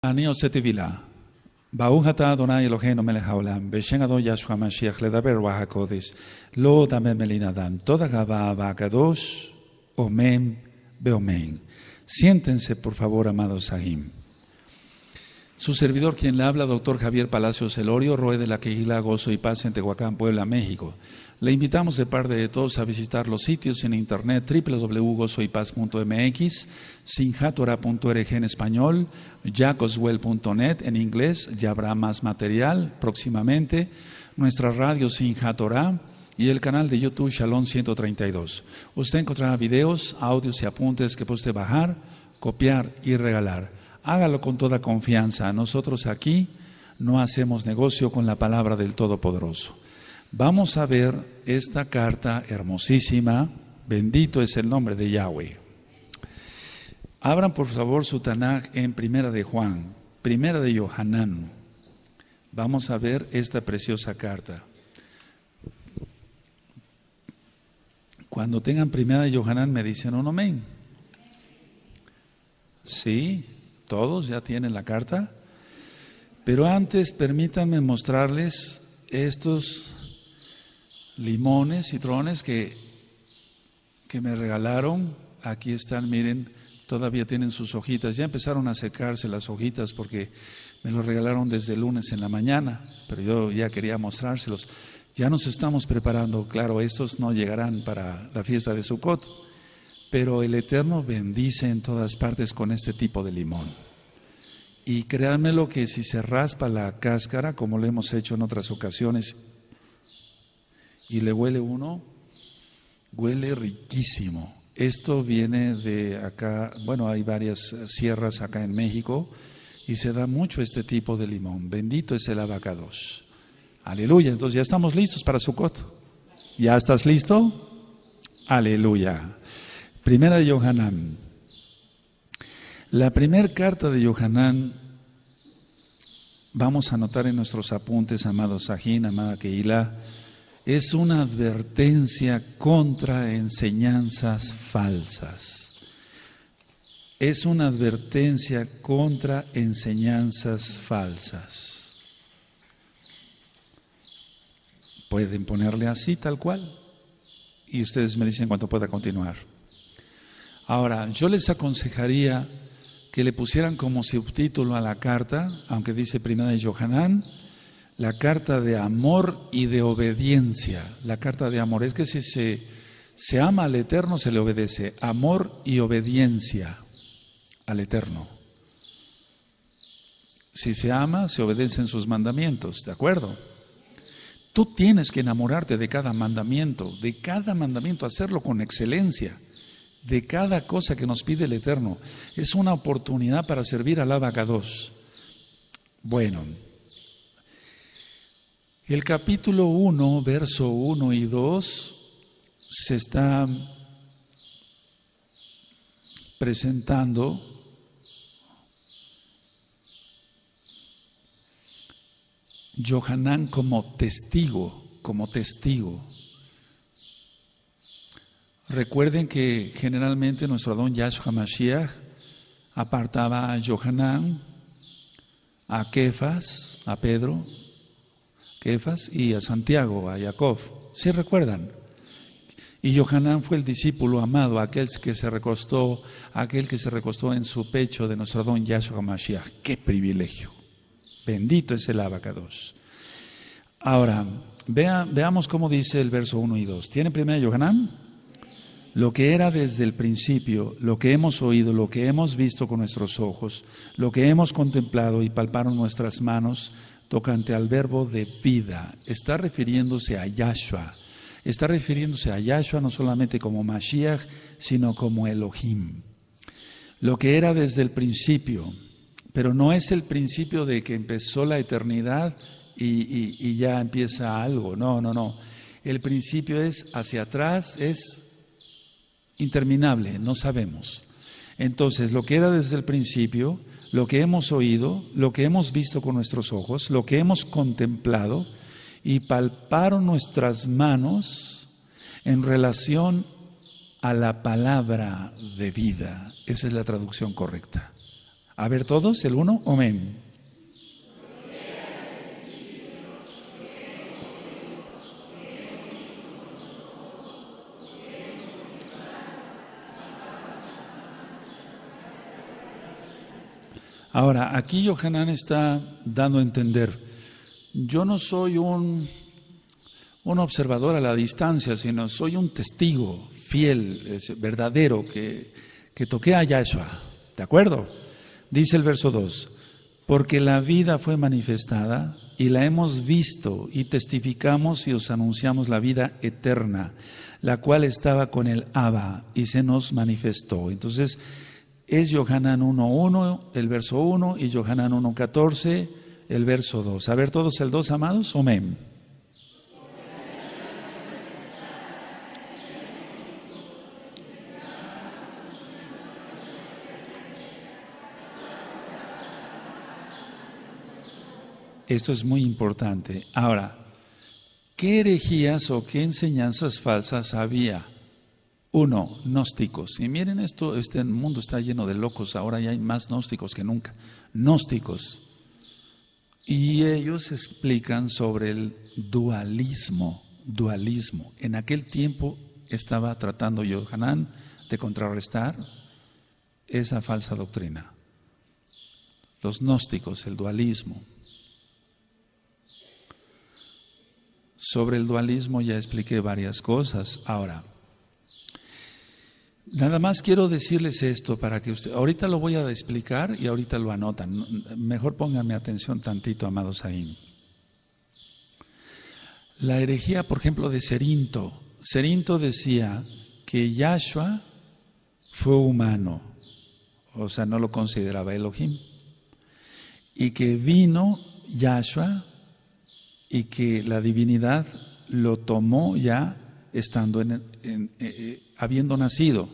אני עושה תפילה. ברוך אתה אדוני אלוהינו מלך העולם, בשם אדון ישוע המשיח לדבר רוח הקודש, לא דמם מלינדם, toda gaba הקדוש, amén, amén. Siéntense por favor, amados sahim. Su servidor, quien le habla, doctor Javier Palacios Elorio, Roe de la Quejila, Gozo y Paz en Tehuacán, Puebla, México. Le invitamos de parte de todos a visitar los sitios en internet www.gozoypaz.mx, sinjatorah.org en español, jacoswell.net en inglés, ya habrá más material próximamente, nuestra radio Sinjatorah y el canal de YouTube Shalom 132. Usted encontrará videos, audios y apuntes que puede bajar, copiar y regalar. Hágalo con toda confianza. Nosotros aquí no hacemos negocio con la palabra del Todopoderoso. Vamos a ver esta carta hermosísima. Bendito es el nombre de Yahweh. Abran por favor su Tanaj en Primera de Juan, Primera de Yohanan. Vamos a ver esta preciosa carta. Cuando tengan Primera de Yohanan me dicen un amén. Sí, todos ya tienen la carta. Pero antes permítanme mostrarles estos limones, citrones que me regalaron. Aquí están, miren, todavía tienen sus hojitas. Ya empezaron a secarse las hojitas porque me los regalaron desde el lunes en la mañana, pero yo ya quería mostrárselos. Ya nos estamos preparando, claro, estos no llegarán para la fiesta de Sukkot, pero el Eterno bendice en todas partes con este tipo de limón. Y créanmelo que si se raspa la cáscara, como lo hemos hecho en otras ocasiones, y le huele uno, huele riquísimo. Esto viene de acá, bueno, hay varias sierras acá en México y se da mucho este tipo de limón. Bendito es el abacados. Aleluya. Entonces ya estamos listos para Sukkot. ¿Ya estás listo? Aleluya. Primera de Yohanan. La primera carta de Yohanan, vamos a anotar en nuestros apuntes, amados Sajín, amada Keilah, es una advertencia contra enseñanzas falsas. Es una advertencia contra enseñanzas falsas. Pueden ponerle así, tal cual, y ustedes me dicen cuánto pueda continuar. Ahora, yo les aconsejaría que le pusieran como subtítulo a la carta, aunque dice Primera de Yohanan, la carta de amor y de obediencia. La carta de amor es que si se ama al Eterno, se le obedece. Amor y obediencia al Eterno. Si se ama, se obedecen sus mandamientos, ¿de acuerdo? Tú tienes que enamorarte de cada mandamiento, hacerlo con excelencia, de cada cosa que nos pide el Eterno. Es una oportunidad para servir al Abacados. Bueno, el capítulo 1, verso 1 y 2 se está presentando Yohanan como testigo. Recuerden que generalmente nuestro Adón Yahshua HaMashiach apartaba a Yohanan, a Kefas, a Pedro, Kefas, y a Santiago, a Jacob. ¿Sí recuerdan? Y Yohanan fue el discípulo amado, aquel que se recostó en su pecho de nuestro Adón Yahshua HaMashiach. ¡Qué privilegio! Bendito es el Abacados. Ahora, veamos cómo dice el verso 1 y 2. ¿Tiene primera Yohanan? Lo que era desde el principio, lo que hemos oído, lo que hemos visto con nuestros ojos, lo que hemos contemplado y palparon nuestras manos tocante al verbo de vida. Está refiriéndose a Yahshua. Está refiriéndose a Yahshua no solamente como Mashiach, sino como Elohim. Lo que era desde el principio, pero no es el principio de que empezó la eternidad y ya empieza algo. No. El principio es hacia atrás, es interminable, no sabemos. Entonces, lo que era desde el principio, lo que hemos oído, lo que hemos visto con nuestros ojos, lo que hemos contemplado y palparon nuestras manos en relación a la palabra de vida. Esa es la traducción correcta. A ver todos, el 1, amén. Ahora, aquí Yohanan está dando a entender, yo no soy un observador a la distancia, sino soy un testigo fiel, verdadero, que toqué a Yahshua, ¿de acuerdo? Dice el verso 2, porque la vida fue manifestada y la hemos visto y testificamos y os anunciamos la vida eterna, la cual estaba con el Abba y se nos manifestó. Entonces, es Yohanan 1.1, el verso 1, y Yohanan 1.14, el verso 2. A ver todos el 2, amados, amén. Esto es muy importante. Ahora, ¿qué herejías o qué enseñanzas falsas había? 1, gnósticos. Y miren esto, este mundo está lleno de locos, ahora ya hay más gnósticos que nunca. Gnósticos. Y ellos explican sobre el dualismo. En aquel tiempo estaba tratando Yohanan de contrarrestar esa falsa doctrina. Los gnósticos, el dualismo. Sobre el dualismo ya expliqué varias cosas. Ahora, nada más quiero decirles esto para que usted, ahorita lo voy a explicar y ahorita lo anotan. Mejor pónganme atención tantito, amados ahí. La herejía, por ejemplo, de Cerinto. Cerinto decía que Yahshua fue humano, o sea, no lo consideraba Elohim, y que vino Yahshua y que la divinidad lo tomó ya estando habiendo nacido,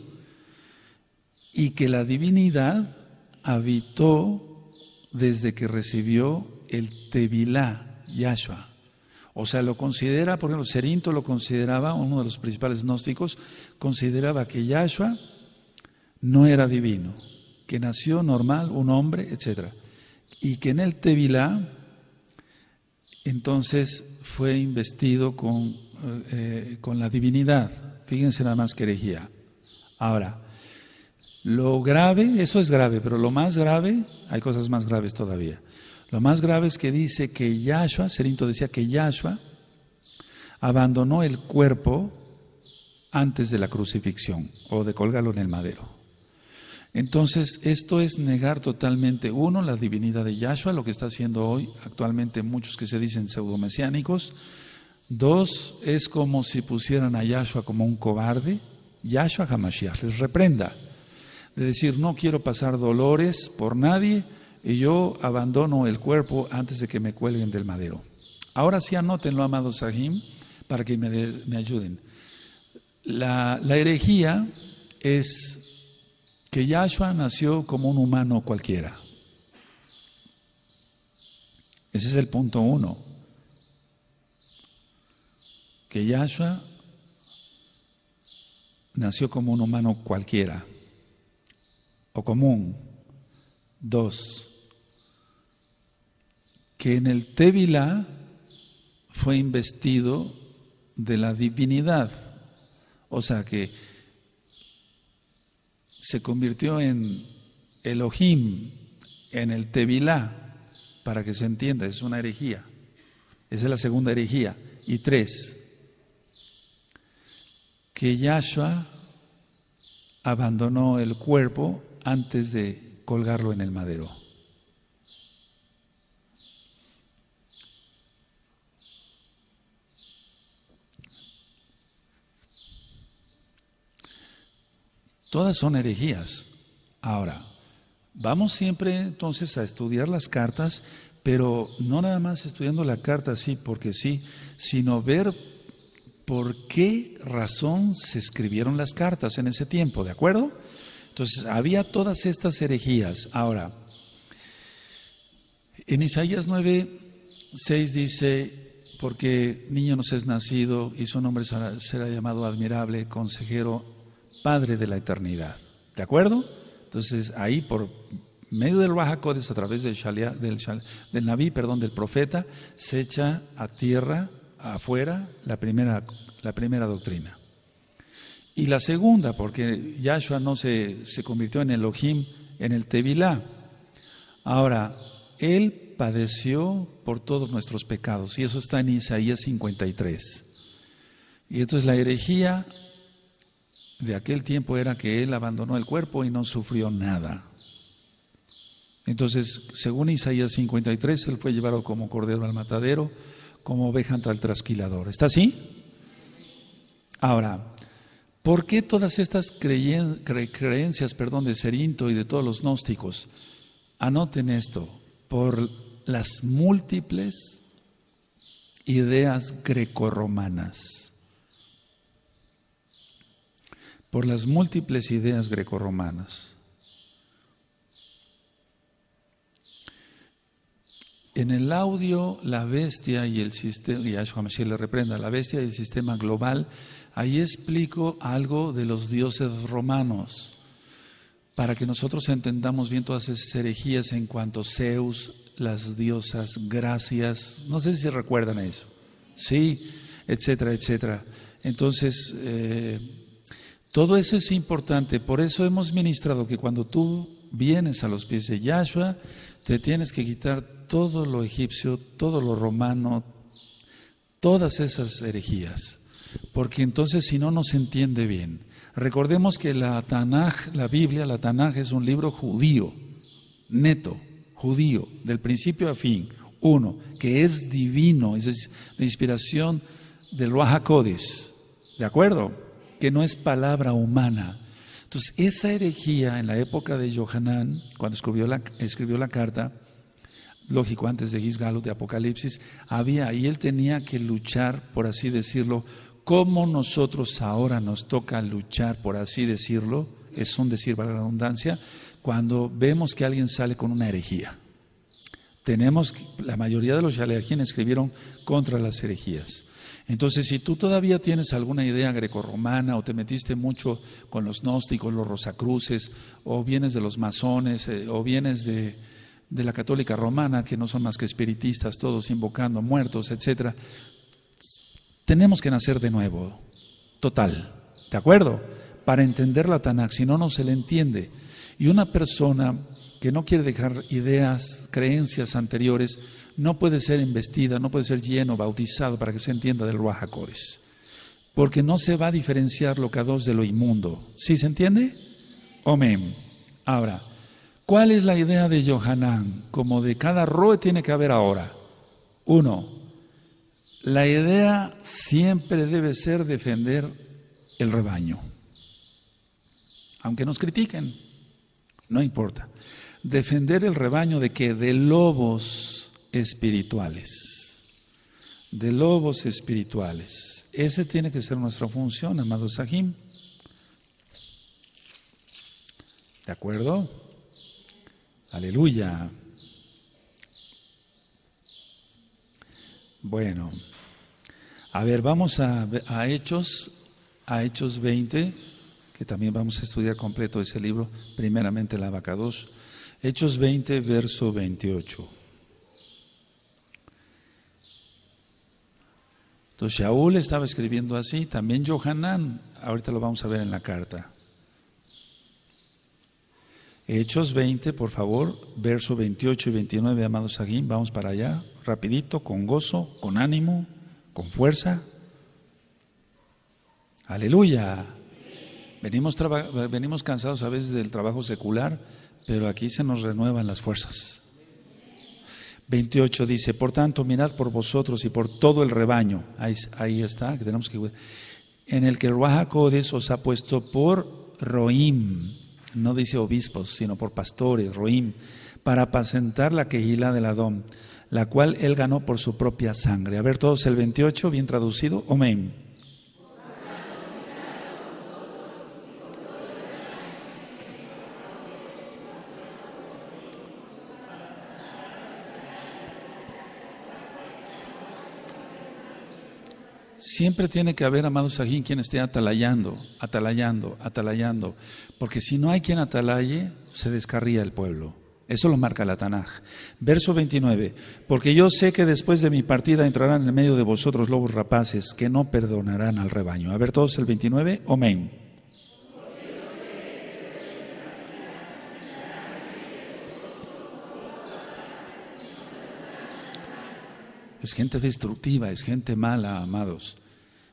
y que la divinidad habitó desde que recibió el Tevilá, Yahshua. O sea, lo considera, por ejemplo, Cerinto lo consideraba, uno de los principales gnósticos, consideraba que Yahshua no era divino, que nació normal, un hombre, etc. Y que en el Tevilá, entonces fue investido con la divinidad. Fíjense nada más que herejía. Ahora, lo grave, eso es grave, pero lo más grave, hay cosas más graves todavía. Lo más grave es que dice que Yahshua, Cerinto decía que Yahshua abandonó el cuerpo antes de la crucifixión o de colgarlo en el madero. Entonces, esto es negar totalmente, 1, la divinidad de Yahshua, lo que está haciendo hoy actualmente muchos que se dicen pseudomesiánicos. 2, es como si pusieran a Yahshua como un cobarde. Yahshua HaMashiach les reprenda, de decir, no quiero pasar dolores por nadie y yo abandono el cuerpo antes de que me cuelguen del madero. Ahora sí anótenlo, amados Sahim, para que me ayuden. La herejía es que Yahshua nació como un humano cualquiera. Ese es el punto 1. Que Yahshua nació como un humano cualquiera o común. 2, que en el Tevilá fue investido de la divinidad, o sea que se convirtió en Elohim en el Tevilá, para que se entienda, es una herejía. Esa es la segunda herejía. Y 3, que Yahshua abandonó el cuerpo antes de colgarlo en el madero. Todas son herejías. Ahora, vamos siempre entonces a estudiar las cartas, pero no nada más estudiando la carta así porque sí, sino ver por qué razón se escribieron las cartas en ese tiempo, ¿de acuerdo? Entonces, había todas estas herejías. Ahora, en Isaías 9:6 dice, porque niño nos es nacido y su nombre será llamado admirable, consejero, Padre de la eternidad. ¿De acuerdo? Entonces, ahí medio del Ruach HaKodesh, a través del Naví, del profeta, se echa a tierra, afuera, la primera doctrina. Y la segunda, porque Yahshua no se convirtió en Elohim en el Tevilá. Ahora, Él padeció por todos nuestros pecados, y eso está en Isaías 53. Y entonces la herejía de aquel tiempo era que Él abandonó el cuerpo y no sufrió nada. Entonces, según Isaías 53, Él fue llevado como cordero al matadero, como oveja ante el trasquilador. ¿Está así? Ahora, ¿por qué todas estas creencias de Cerinto y de todos los gnósticos? Anoten esto, por las múltiples ideas grecorromanas. Por las múltiples ideas grecorromanas. En el audio, la bestia y el sistema, y Yahshua Mashiach le reprenda, la bestia y el sistema global, ahí explico algo de los dioses romanos, para que nosotros entendamos bien todas esas herejías en cuanto a Zeus, las diosas Gracias, no sé si se recuerdan eso, sí, etcétera, etcétera. Entonces, todo eso es importante, por eso hemos ministrado que cuando tú vienes a los pies de Yahshua, te tienes que quitar todo lo egipcio, todo lo romano, todas esas herejías, porque entonces si no, no se entiende bien. Recordemos que la Tanaj, la Biblia, la Tanaj es un libro judío, neto, judío, del principio a fin, uno, que es divino, es de inspiración del Ruach HaKodesh, ¿de acuerdo? Que no es palabra humana. Entonces, esa herejía en la época de Yohanan, cuando escribió la carta, lógico, antes de Gisgalut, de Apocalipsis, había, y él tenía que luchar, por así decirlo, como nosotros ahora nos toca luchar, por así decirlo, es un decir, para la redundancia, cuando vemos que alguien sale con una herejía. La mayoría de los Shaleachim escribieron contra las herejías. Entonces, si tú todavía tienes alguna idea grecorromana o te metiste mucho con los gnósticos, los rosacruces, o vienes de los masones, o vienes de la católica romana, que no son más que espiritistas, todos invocando muertos, etcétera, tenemos que nacer de nuevo, total, ¿de acuerdo? Para entender la Tanaj, si no, no se le entiende. Y una persona que no quiere dejar ideas, creencias anteriores, no puede ser embestida, no puede ser lleno, bautizado, para que se entienda del Ruach HaKodesh, porque no se va a diferenciar lo Kadosh de lo inmundo. ¿Sí se entiende? Amén. Ahora, ¿cuál es la idea de Yohanan? Como de cada roe tiene que haber ahora. Uno, la idea siempre debe ser defender el rebaño. Aunque nos critiquen, no importa. Defender el rebaño de qué? De lobos espirituales. De lobos espirituales. Esa tiene que ser nuestra función, amados Sahim. ¿De acuerdo? Aleluya. Bueno, a ver, vamos a Hechos 20, que también vamos a estudiar completo ese libro, primeramente la Abacados. Hechos 20, verso 28. Entonces Shaul estaba escribiendo así, también Yohanan, ahorita lo vamos a ver en la carta. Hechos 20, por favor, verso 28 y 29, amados Sahim, vamos para allá, rapidito, con gozo, con ánimo, con fuerza. Aleluya. Venimos cansados a veces del trabajo secular, pero aquí se nos renuevan las fuerzas. 28 dice, por tanto, mirad por vosotros y por todo el rebaño, ahí está, que tenemos que, en el que el Ruach HaKodesh os ha puesto por Roim, no dice obispos, sino por pastores, Roim, para apacentar la Kehilá del Adón, la cual él ganó por su propia sangre. A ver todos el 28, bien traducido, amén. Siempre tiene que haber, amados Sahim, quien esté atalayando, porque si no hay quien atalaye, se descarría el pueblo. Eso lo marca la Tanaj. Verso 29. Porque yo sé que después de mi partida entrarán en medio de vosotros lobos rapaces que no perdonarán al rebaño. A ver todos el 29. Amén. Es gente destructiva, es gente mala, amados.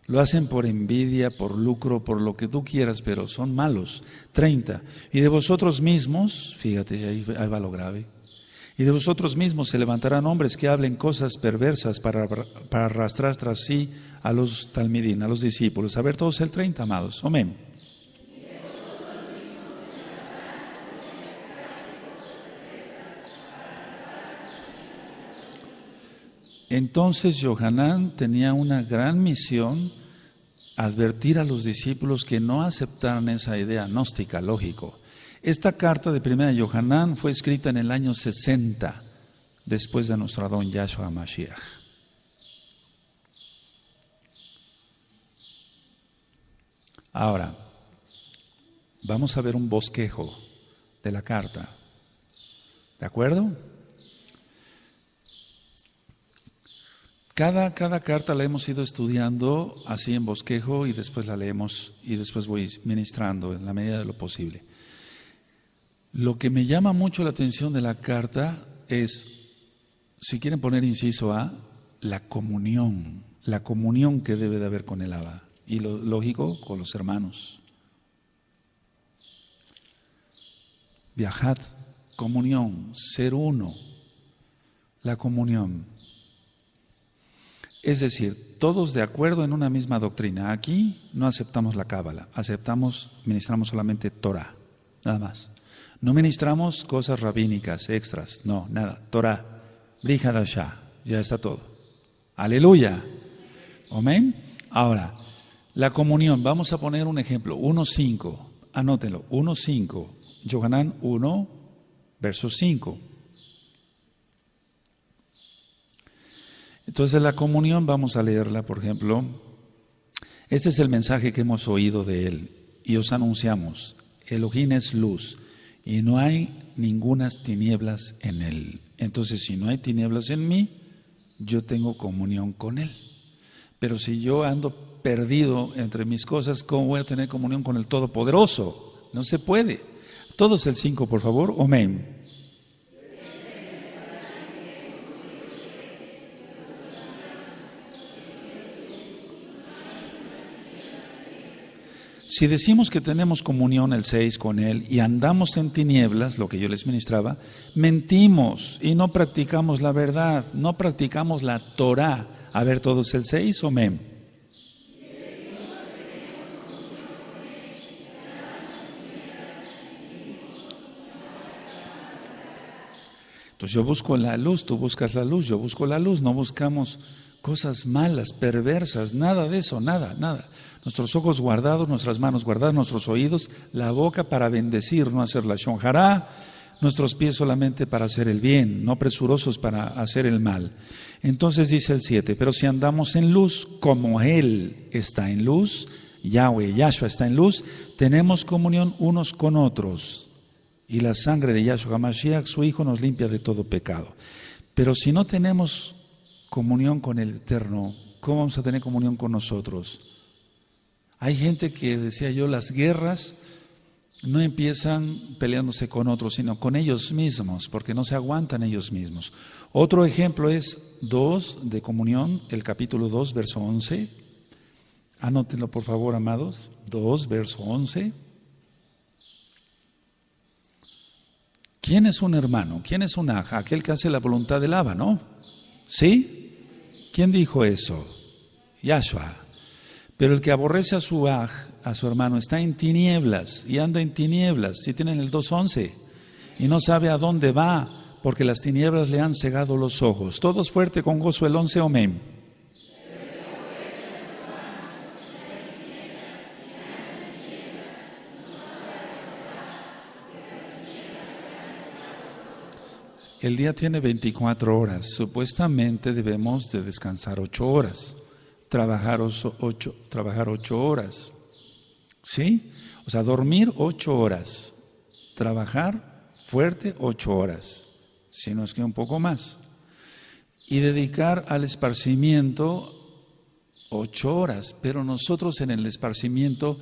Lo hacen por envidia, por lucro, por lo que tú quieras, pero son malos. 30. Y de vosotros mismos, fíjate, ahí va lo grave. Y de vosotros mismos se levantarán hombres que hablen cosas perversas para arrastrar tras sí a los talmidín, a los discípulos. A ver todos el 30, amados. Amén. Entonces Yohanan tenía una gran misión, advertir a los discípulos que no aceptaran esa idea gnóstica, lógico. Esta carta de primera de Yohanan fue escrita en el año 60, después de nuestro Adón Yahshua Mashiach. Ahora, vamos a ver un bosquejo de la carta. ¿De acuerdo? Cada carta la hemos ido estudiando así en bosquejo y después la leemos y después voy ministrando en la medida de lo posible. Lo que me llama mucho la atención de la carta es, si quieren poner inciso A, la comunión que debe de haber con el Abba y lo lógico con los hermanos. Viajad, comunión, ser uno, la comunión. Es decir, todos de acuerdo en una misma doctrina. Aquí no aceptamos la cábala, ministramos solamente Torah, nada más. No ministramos cosas rabínicas, extras, no, nada. Torah, Bri Hadashah, ya está todo. Aleluya. Amén. Ahora, la comunión, vamos a poner un ejemplo, 1.5, anótenlo, 1.5, Yohanan 1, verso 5. Entonces la comunión vamos a leerla, por ejemplo. Este es el mensaje que hemos oído de Él y os anunciamos. Elohim es luz y no hay ningunas tinieblas en Él. Entonces si no hay tinieblas en mí, yo tengo comunión con Él. Pero si yo ando perdido entre mis cosas, ¿cómo voy a tener comunión con el Todopoderoso? No se puede. Todos el 5, por favor. Amén. Si decimos que tenemos comunión el 6 con Él y andamos en tinieblas, lo que yo les ministraba, mentimos y no practicamos la verdad, no practicamos la Torah. A ver todos el 6, amén. Entonces yo busco la luz, tú buscas la luz, yo busco la luz, no buscamos cosas malas, perversas, nada de eso, nada. Nuestros ojos guardados, nuestras manos guardadas, nuestros oídos, la boca para bendecir, no hacer la shonjará, nuestros pies solamente para hacer el bien, no presurosos para hacer el mal. Entonces dice el 7, pero si andamos en luz, como Él está en luz, Yahweh, Yahshua está en luz, tenemos comunión unos con otros. Y la sangre de Yahshua Mashiach, su Hijo, nos limpia de todo pecado. Pero si no tenemos comunión con el Eterno, ¿cómo vamos a tener comunión con nosotros? Hay gente que, decía yo, las guerras no empiezan peleándose con otros, sino con ellos mismos, porque no se aguantan ellos mismos. Otro ejemplo es 2 de comunión, el capítulo 2, verso 11. Anótenlo por favor, amados. 2, verso 11. ¿Quién es un hermano? ¿Quién es un aj? Aquel que hace la voluntad del Abba, ¿no? ¿Sí? ¿Quién dijo eso? Yahshua. Pero el que aborrece a su aj, a su hermano, está en tinieblas y anda en tinieblas. Si tienen el 2.11 y no sabe a dónde va, porque las tinieblas le han cegado los ojos. Todos fuerte con gozo el 11, amén. El día tiene 24 horas. Supuestamente debemos de descansar 8 horas. Trabajar 8 horas. ¿Sí? O sea, dormir 8 horas. Trabajar fuerte 8 horas, si no es que un poco más. Y dedicar al esparcimiento 8 horas, pero nosotros en el esparcimiento,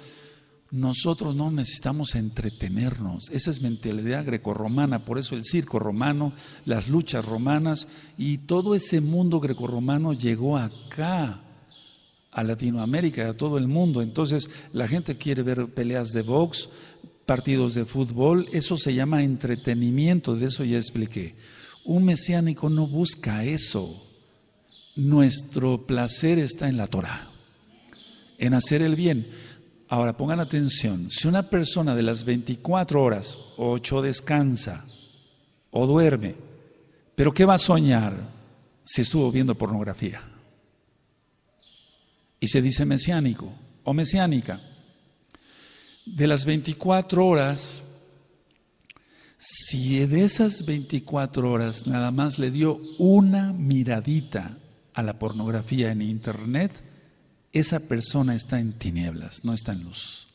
nosotros no necesitamos entretenernos. Esa es mentalidad grecorromana, por eso el circo romano, las luchas romanas y todo ese mundo grecorromano llegó acá, a Latinoamérica, a todo el mundo. Entonces la gente quiere ver peleas de box, partidos de fútbol, eso se llama entretenimiento, de eso ya expliqué. Un mesiánico no busca eso. Nuestro placer está en la Torah, en hacer el bien. Ahora pongan atención, si una persona de las 24 horas, 8 descansa o duerme, ¿pero qué va a soñar si estuvo viendo pornografía? Y se dice mesiánico o mesiánica. De las 24 horas, si de esas 24 horas nada más le dio una miradita a la pornografía en internet, esa persona está en tinieblas, no está en luz.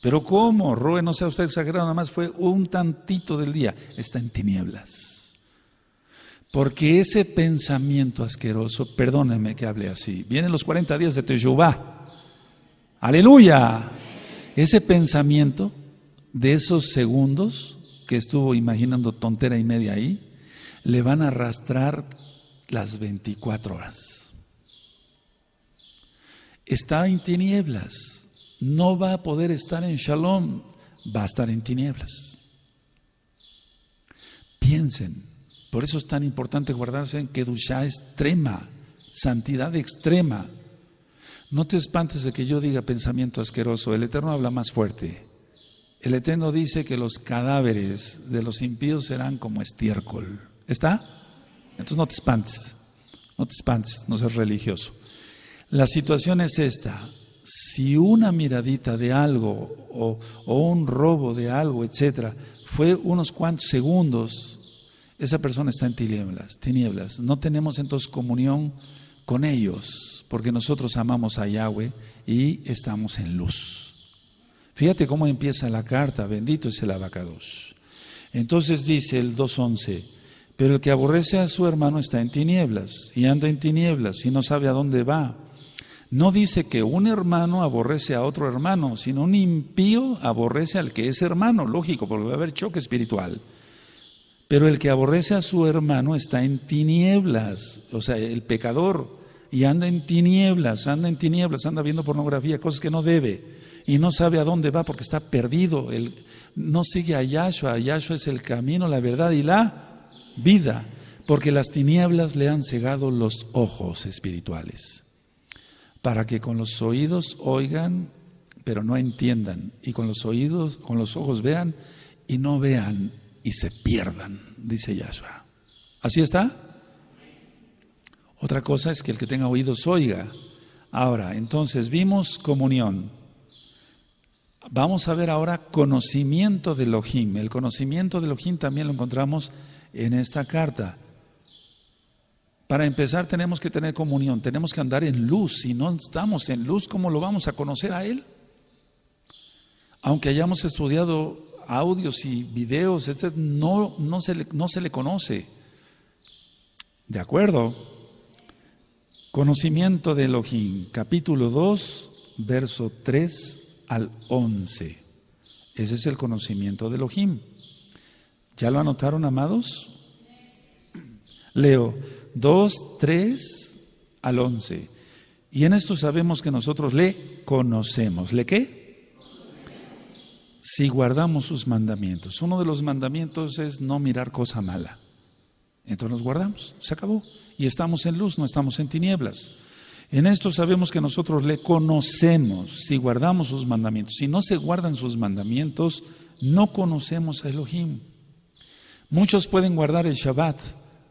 Pero ¿cómo? Roe, no sea usted exagerado, nada más fue un tantito del día, está en tinieblas. Porque ese pensamiento asqueroso, perdónenme que hable así, vienen los 40 días de Teshuvá. ¡Aleluya! Ese pensamiento de esos segundos que estuvo imaginando tontera y media ahí, le van a arrastrar las 24 horas. Está en tinieblas, no va a poder estar en Shalom, va a estar en tinieblas. Piensen. Por eso es tan importante guardarse en Kedushá extrema, santidad extrema. No te espantes de que yo diga pensamiento asqueroso, el Eterno habla más fuerte. El Eterno dice que los cadáveres de los impíos serán como estiércol. ¿Está? Entonces no te espantes, no seas religioso. La situación es esta: si una miradita de algo o un robo de algo, etcétera, fue unos cuantos segundos, esa persona está en tinieblas. No tenemos entonces comunión con ellos, porque nosotros amamos a Yahweh y estamos en luz. Fíjate cómo empieza la carta, bendito es el Abacadosh. Entonces dice el 2:11, pero el que aborrece a su hermano está en tinieblas, y anda en tinieblas, y no sabe a dónde va. No dice que un hermano aborrece a otro hermano, sino un impío aborrece al que es hermano, lógico, porque va a haber choque espiritual. Pero el que aborrece a su hermano está en tinieblas, o sea, el pecador, y anda en tinieblas, anda viendo pornografía, cosas que no debe, y no sabe a dónde va porque está perdido. No sigue a Yahshua es el camino, la verdad y la vida, porque las tinieblas le han cegado los ojos espirituales, para que con los oídos oigan, pero no entiendan, y con los ojos vean y no vean, y se pierdan, dice Yahshua. ¿Así está? Otra cosa es que el que tenga oídos oiga. Ahora, entonces vimos comunión. Vamos a ver ahora conocimiento de Elohim. El conocimiento de Elohim también lo encontramos en esta carta. Para empezar tenemos que tener comunión, tenemos que andar en luz. Si no estamos en luz, ¿cómo lo vamos a conocer a Él? Aunque hayamos estudiado audios y videos, etc., no se le conoce. ¿De acuerdo? Conocimiento de Elohim, capítulo 2, verso 3 al 11. Ese es el conocimiento de Elohim. ¿Ya lo anotaron, amados? Leo 2, 3 al 11. Y en esto sabemos que nosotros le conocemos. ¿Le qué? Si guardamos sus mandamientos. Uno de los mandamientos es no mirar cosa mala. Entonces los guardamos, se acabó. Y estamos en luz, no estamos en tinieblas. En esto sabemos que nosotros le conocemos si guardamos sus mandamientos. Si no se guardan sus mandamientos, no conocemos a Elohim. Muchos pueden guardar el Shabbat,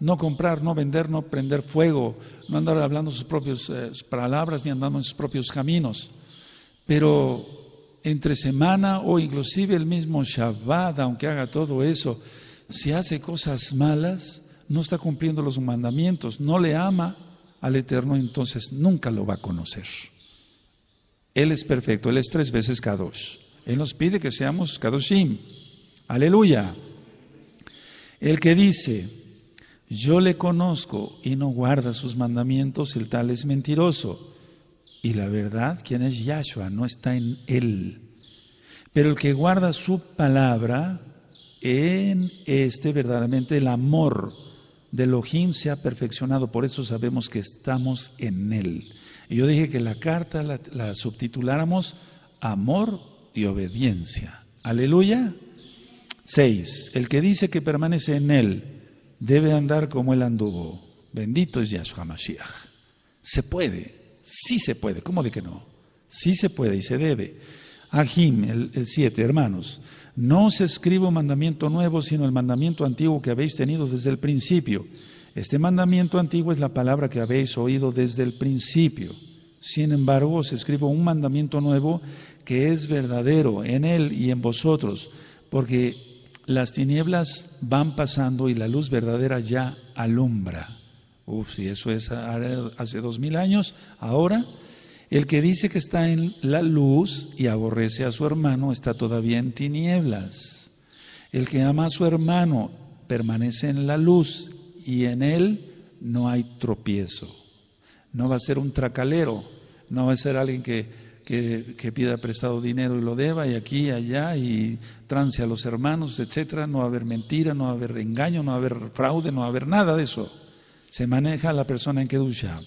no comprar, no vender, no prender fuego, no andar hablando sus propias palabras ni andando en sus propios caminos. Pero entre semana o inclusive el mismo Shabbat, aunque haga todo eso, si hace cosas malas, no está cumpliendo los mandamientos, no le ama al Eterno, entonces nunca lo va a conocer. Él es perfecto, Él es 3 veces Kadosh. Él nos pide que seamos Kadoshim. Aleluya. El que dice, yo le conozco y no guarda sus mandamientos, el tal es mentiroso. Y la verdad, ¿quién es Yahshua? No está en él. Pero el que guarda su palabra, en este verdaderamente el amor de Elohim se ha perfeccionado. Por eso sabemos que estamos en él. Y yo dije que la carta la subtituláramos Amor y Obediencia. Aleluya. 6. El que dice que permanece en él debe andar como él anduvo. Bendito es Yahshua Mashiach. Se puede, sí se puede. ¿Cómo de que no? Sí se puede y se debe. Ajim, el 7, hermanos. No os escribo mandamiento nuevo, sino el mandamiento antiguo que habéis tenido desde el principio. Este mandamiento antiguo es la palabra que habéis oído desde el principio. Sin embargo, os escribo un mandamiento nuevo que es verdadero en él y en vosotros, porque las tinieblas van pasando y la luz verdadera ya alumbra. Si eso es hace 2000 años, ahora el que dice que está en la luz y aborrece a su hermano está todavía en tinieblas. El que ama a su hermano permanece en la luz y en él no hay tropiezo. No va a ser un tracalero, no va a ser alguien que pida prestado dinero y lo deba y aquí y allá y trance a los hermanos, etcétera. No va a haber mentira, no va a haber engaño, no va a haber fraude, no va a haber nada de eso. Se maneja la persona en Kedusha.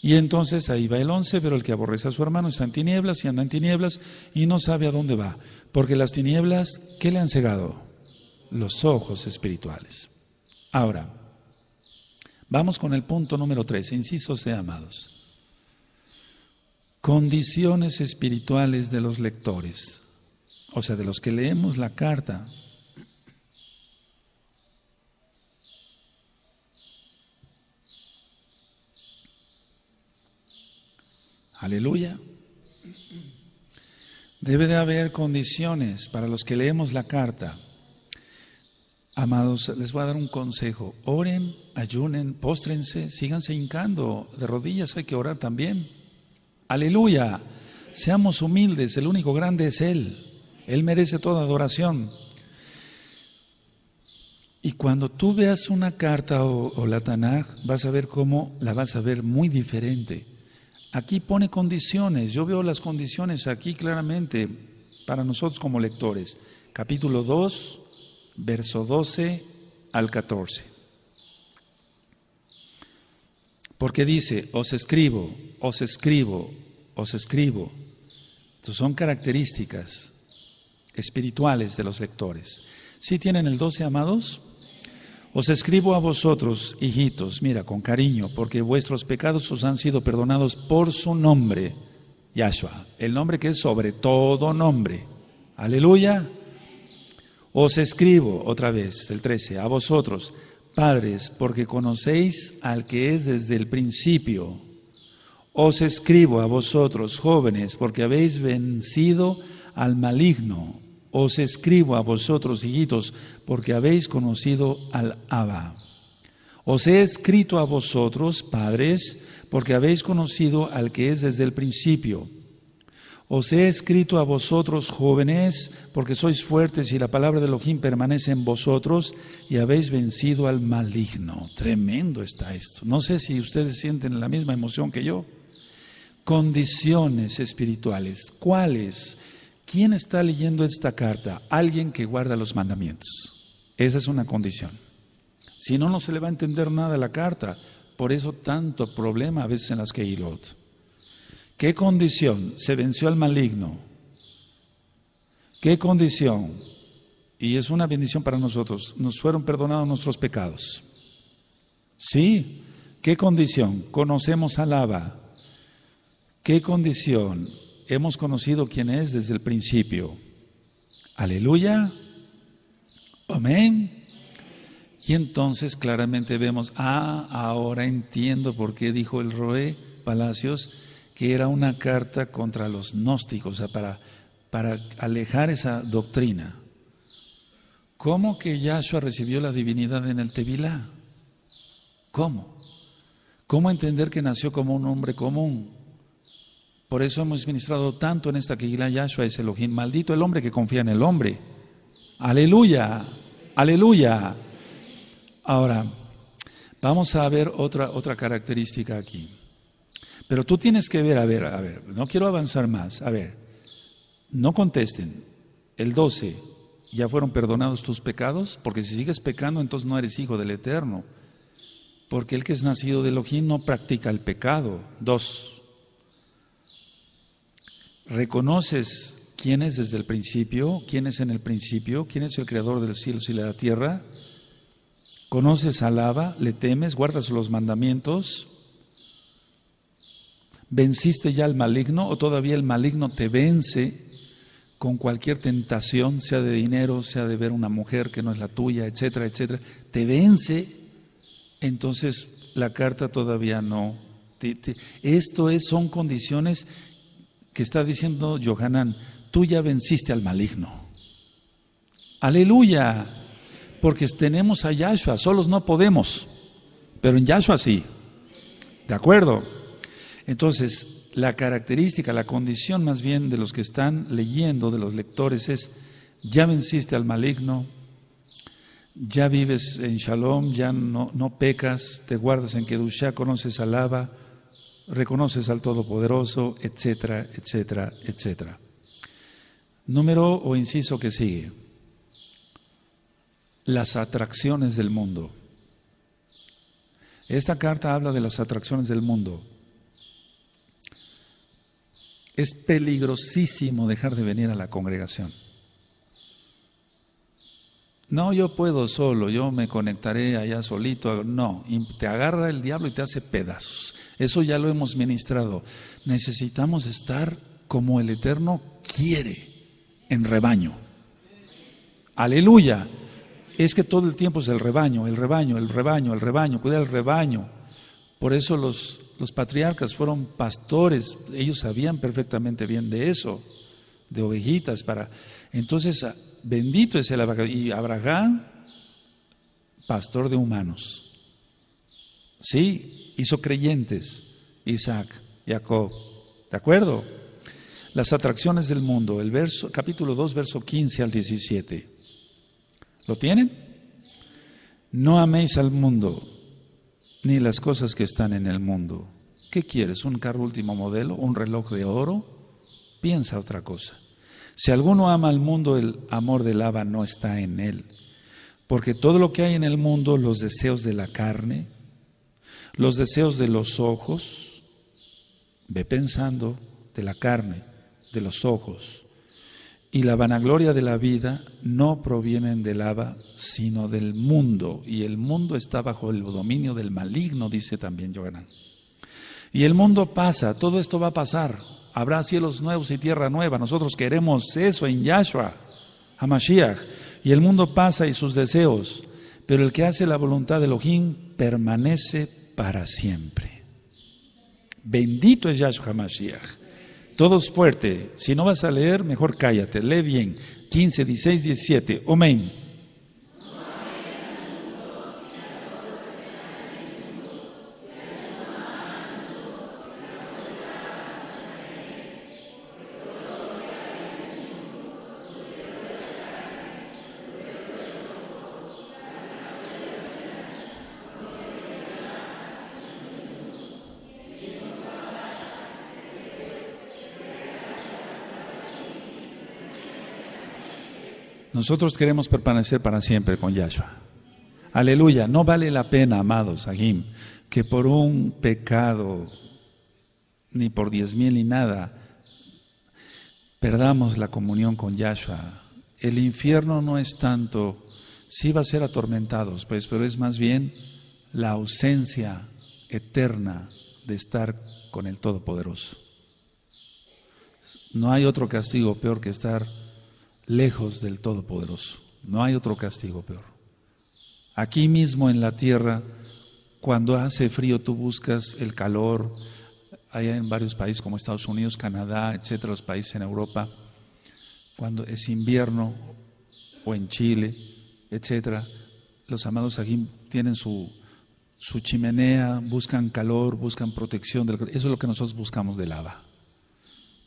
Y entonces ahí va el 11, pero el que aborrece a su hermano está en tinieblas y anda en tinieblas y no sabe a dónde va. Porque las tinieblas, ¿qué le han cegado? Los ojos espirituales. Ahora, vamos con el punto número 3, inciso C, amados. Condiciones espirituales de los lectores, o sea, de los que leemos la carta. Aleluya. Debe de haber condiciones para los que leemos la carta. Amados, les voy a dar un consejo. Oren, ayunen, póstrense, síganse hincando. De rodillas hay que orar también. Aleluya. Seamos humildes, el único grande es Él. Él merece toda adoración. Y cuando tú veas una carta o la Tanaj, vas a ver cómo la vas a ver muy diferente. Aquí pone condiciones, yo veo las condiciones aquí claramente para nosotros como lectores. Capítulo 2, verso 12 al 14. Porque dice, os escribo, os escribo, os escribo. Entonces son características espirituales de los lectores. ¿Sí tienen el 12, amados? Os escribo a vosotros, hijitos, mira, con cariño, porque vuestros pecados os han sido perdonados por su nombre, Yahshua, el nombre que es sobre todo nombre. Aleluya. Os escribo, otra vez, el 13, a vosotros, padres, porque conocéis al que es desde el principio. Os escribo a vosotros, jóvenes, porque habéis vencido al maligno. Os escribo a vosotros, hijitos, porque habéis conocido al Abba. Os he escrito a vosotros, padres, porque habéis conocido al que es desde el principio. Os he escrito a vosotros, jóvenes, porque sois fuertes y la palabra de Elohim permanece en vosotros y habéis vencido al maligno. Tremendo está esto. No sé si ustedes sienten la misma emoción que yo. Condiciones espirituales. ¿Cuáles? ¿Quién está leyendo esta carta? Alguien que guarda los mandamientos. Esa es una condición. Si no, no se le va a entender nada a la carta. Por eso tanto problema a veces en las Kehilot. ¿Qué condición? Se venció al maligno. ¿Qué condición? Y es una bendición para nosotros. Nos fueron perdonados nuestros pecados. ¿Sí? ¿Qué condición? Conocemos al Abba. ¿Qué condición? Hemos conocido quién es desde el principio. Aleluya. Amén. Y entonces claramente vemos, ahora entiendo por qué dijo el Roé Palacios que era una carta contra los gnósticos, o sea, para alejar esa doctrina. ¿Cómo que Yahshua recibió la divinidad en el Tevilá? ¿Cómo? ¿Cómo entender que nació como un hombre común? Por eso hemos ministrado tanto en esta Kehilá. Yahshua es Elohim. Maldito el hombre que confía en el hombre. Aleluya. Aleluya. Ahora, vamos a ver otra característica aquí. Pero tú tienes que ver, a ver, no quiero avanzar más. A ver, no contesten. El 12, ¿ya fueron perdonados tus pecados? Porque si sigues pecando, entonces no eres hijo del Eterno. Porque el que es nacido de Elohim no practica el pecado. 2, ¿reconoces quién es desde el principio? ¿Quién es en el principio? ¿Quién es el creador de los cielos y de la tierra? ¿Conoces al Abba? ¿Le temes? ¿Guardas los mandamientos? ¿Venciste ya al maligno o todavía el maligno te vence con cualquier tentación, sea de dinero, sea de ver una mujer que no es la tuya, etcétera, etcétera? Te vence, entonces la carta todavía no. Son condiciones que está diciendo Yohanan, tú ya venciste al maligno. Aleluya, porque tenemos a Yahshua, solos no podemos, pero en Yahshua sí. ¿De acuerdo? Entonces, la característica, la condición más bien de los que están leyendo, de los lectores, es: ya venciste al maligno, ya vives en Shalom, ya no pecas, te guardas en Kedushá, conoces al Abba, reconoces al Todopoderoso, etcétera, etcétera, etcétera. Número o inciso que sigue: las atracciones del mundo. Esta carta habla de las atracciones del mundo. Es peligrosísimo dejar de venir a la congregación. No, yo puedo solo, yo me conectaré allá solito. No, te agarra el diablo y te hace pedazos. Eso ya lo hemos ministrado. Necesitamos estar como el Eterno quiere, en rebaño. Aleluya. Es que todo el tiempo es el rebaño, cuidar el rebaño. Por eso los patriarcas fueron pastores, ellos sabían perfectamente bien de eso, de ovejitas. Entonces, bendito es el Abraham. Y Abraham, pastor de humanos. Sí, hizo creyentes, Isaac, Jacob. ¿De acuerdo? Las atracciones del mundo, capítulo 2, verso 15 al 17. ¿Lo tienen? No améis al mundo, ni las cosas que están en el mundo. ¿Qué quieres? ¿Un carro último modelo? ¿Un reloj de oro? Piensa otra cosa. Si alguno ama al mundo, el amor del Abba no está en él. Porque todo lo que hay en el mundo, los deseos de la carne, los deseos de los ojos, ve pensando, de la carne, de los ojos, y la vanagloria de la vida no provienen del Abba, sino del mundo. Y el mundo está bajo el dominio del maligno, dice también Yohanan. Y el mundo pasa, todo esto va a pasar. Habrá cielos nuevos y tierra nueva. Nosotros queremos eso en Yahshua, HaMashiach. Y el mundo pasa y sus deseos. Pero el que hace la voluntad de Elohim permanece para siempre. Bendito es Yahshua HaMashiach. Todos fuerte. Si no vas a leer, mejor cállate. Lee bien. 15, 16, 17. Amén. Nosotros queremos permanecer para siempre con Yahshua. Aleluya. No vale la pena, amados, Ahim, que por un pecado, ni por 10,000 ni nada, perdamos la comunión con Yahshua. El infierno no es tanto, sí va a ser atormentados, pues, pero es más bien la ausencia eterna de estar con el Todopoderoso. No hay otro castigo peor que estar lejos del Todopoderoso. No hay otro castigo peor. Aquí mismo en la tierra, cuando hace frío, tú buscas el calor. Allá en varios países como Estados Unidos, Canadá, etcétera, los países en Europa, cuando es invierno, o en Chile, etcétera, los amados aquí tienen su chimenea, buscan calor, buscan protección. Eso es lo que nosotros buscamos del Abba.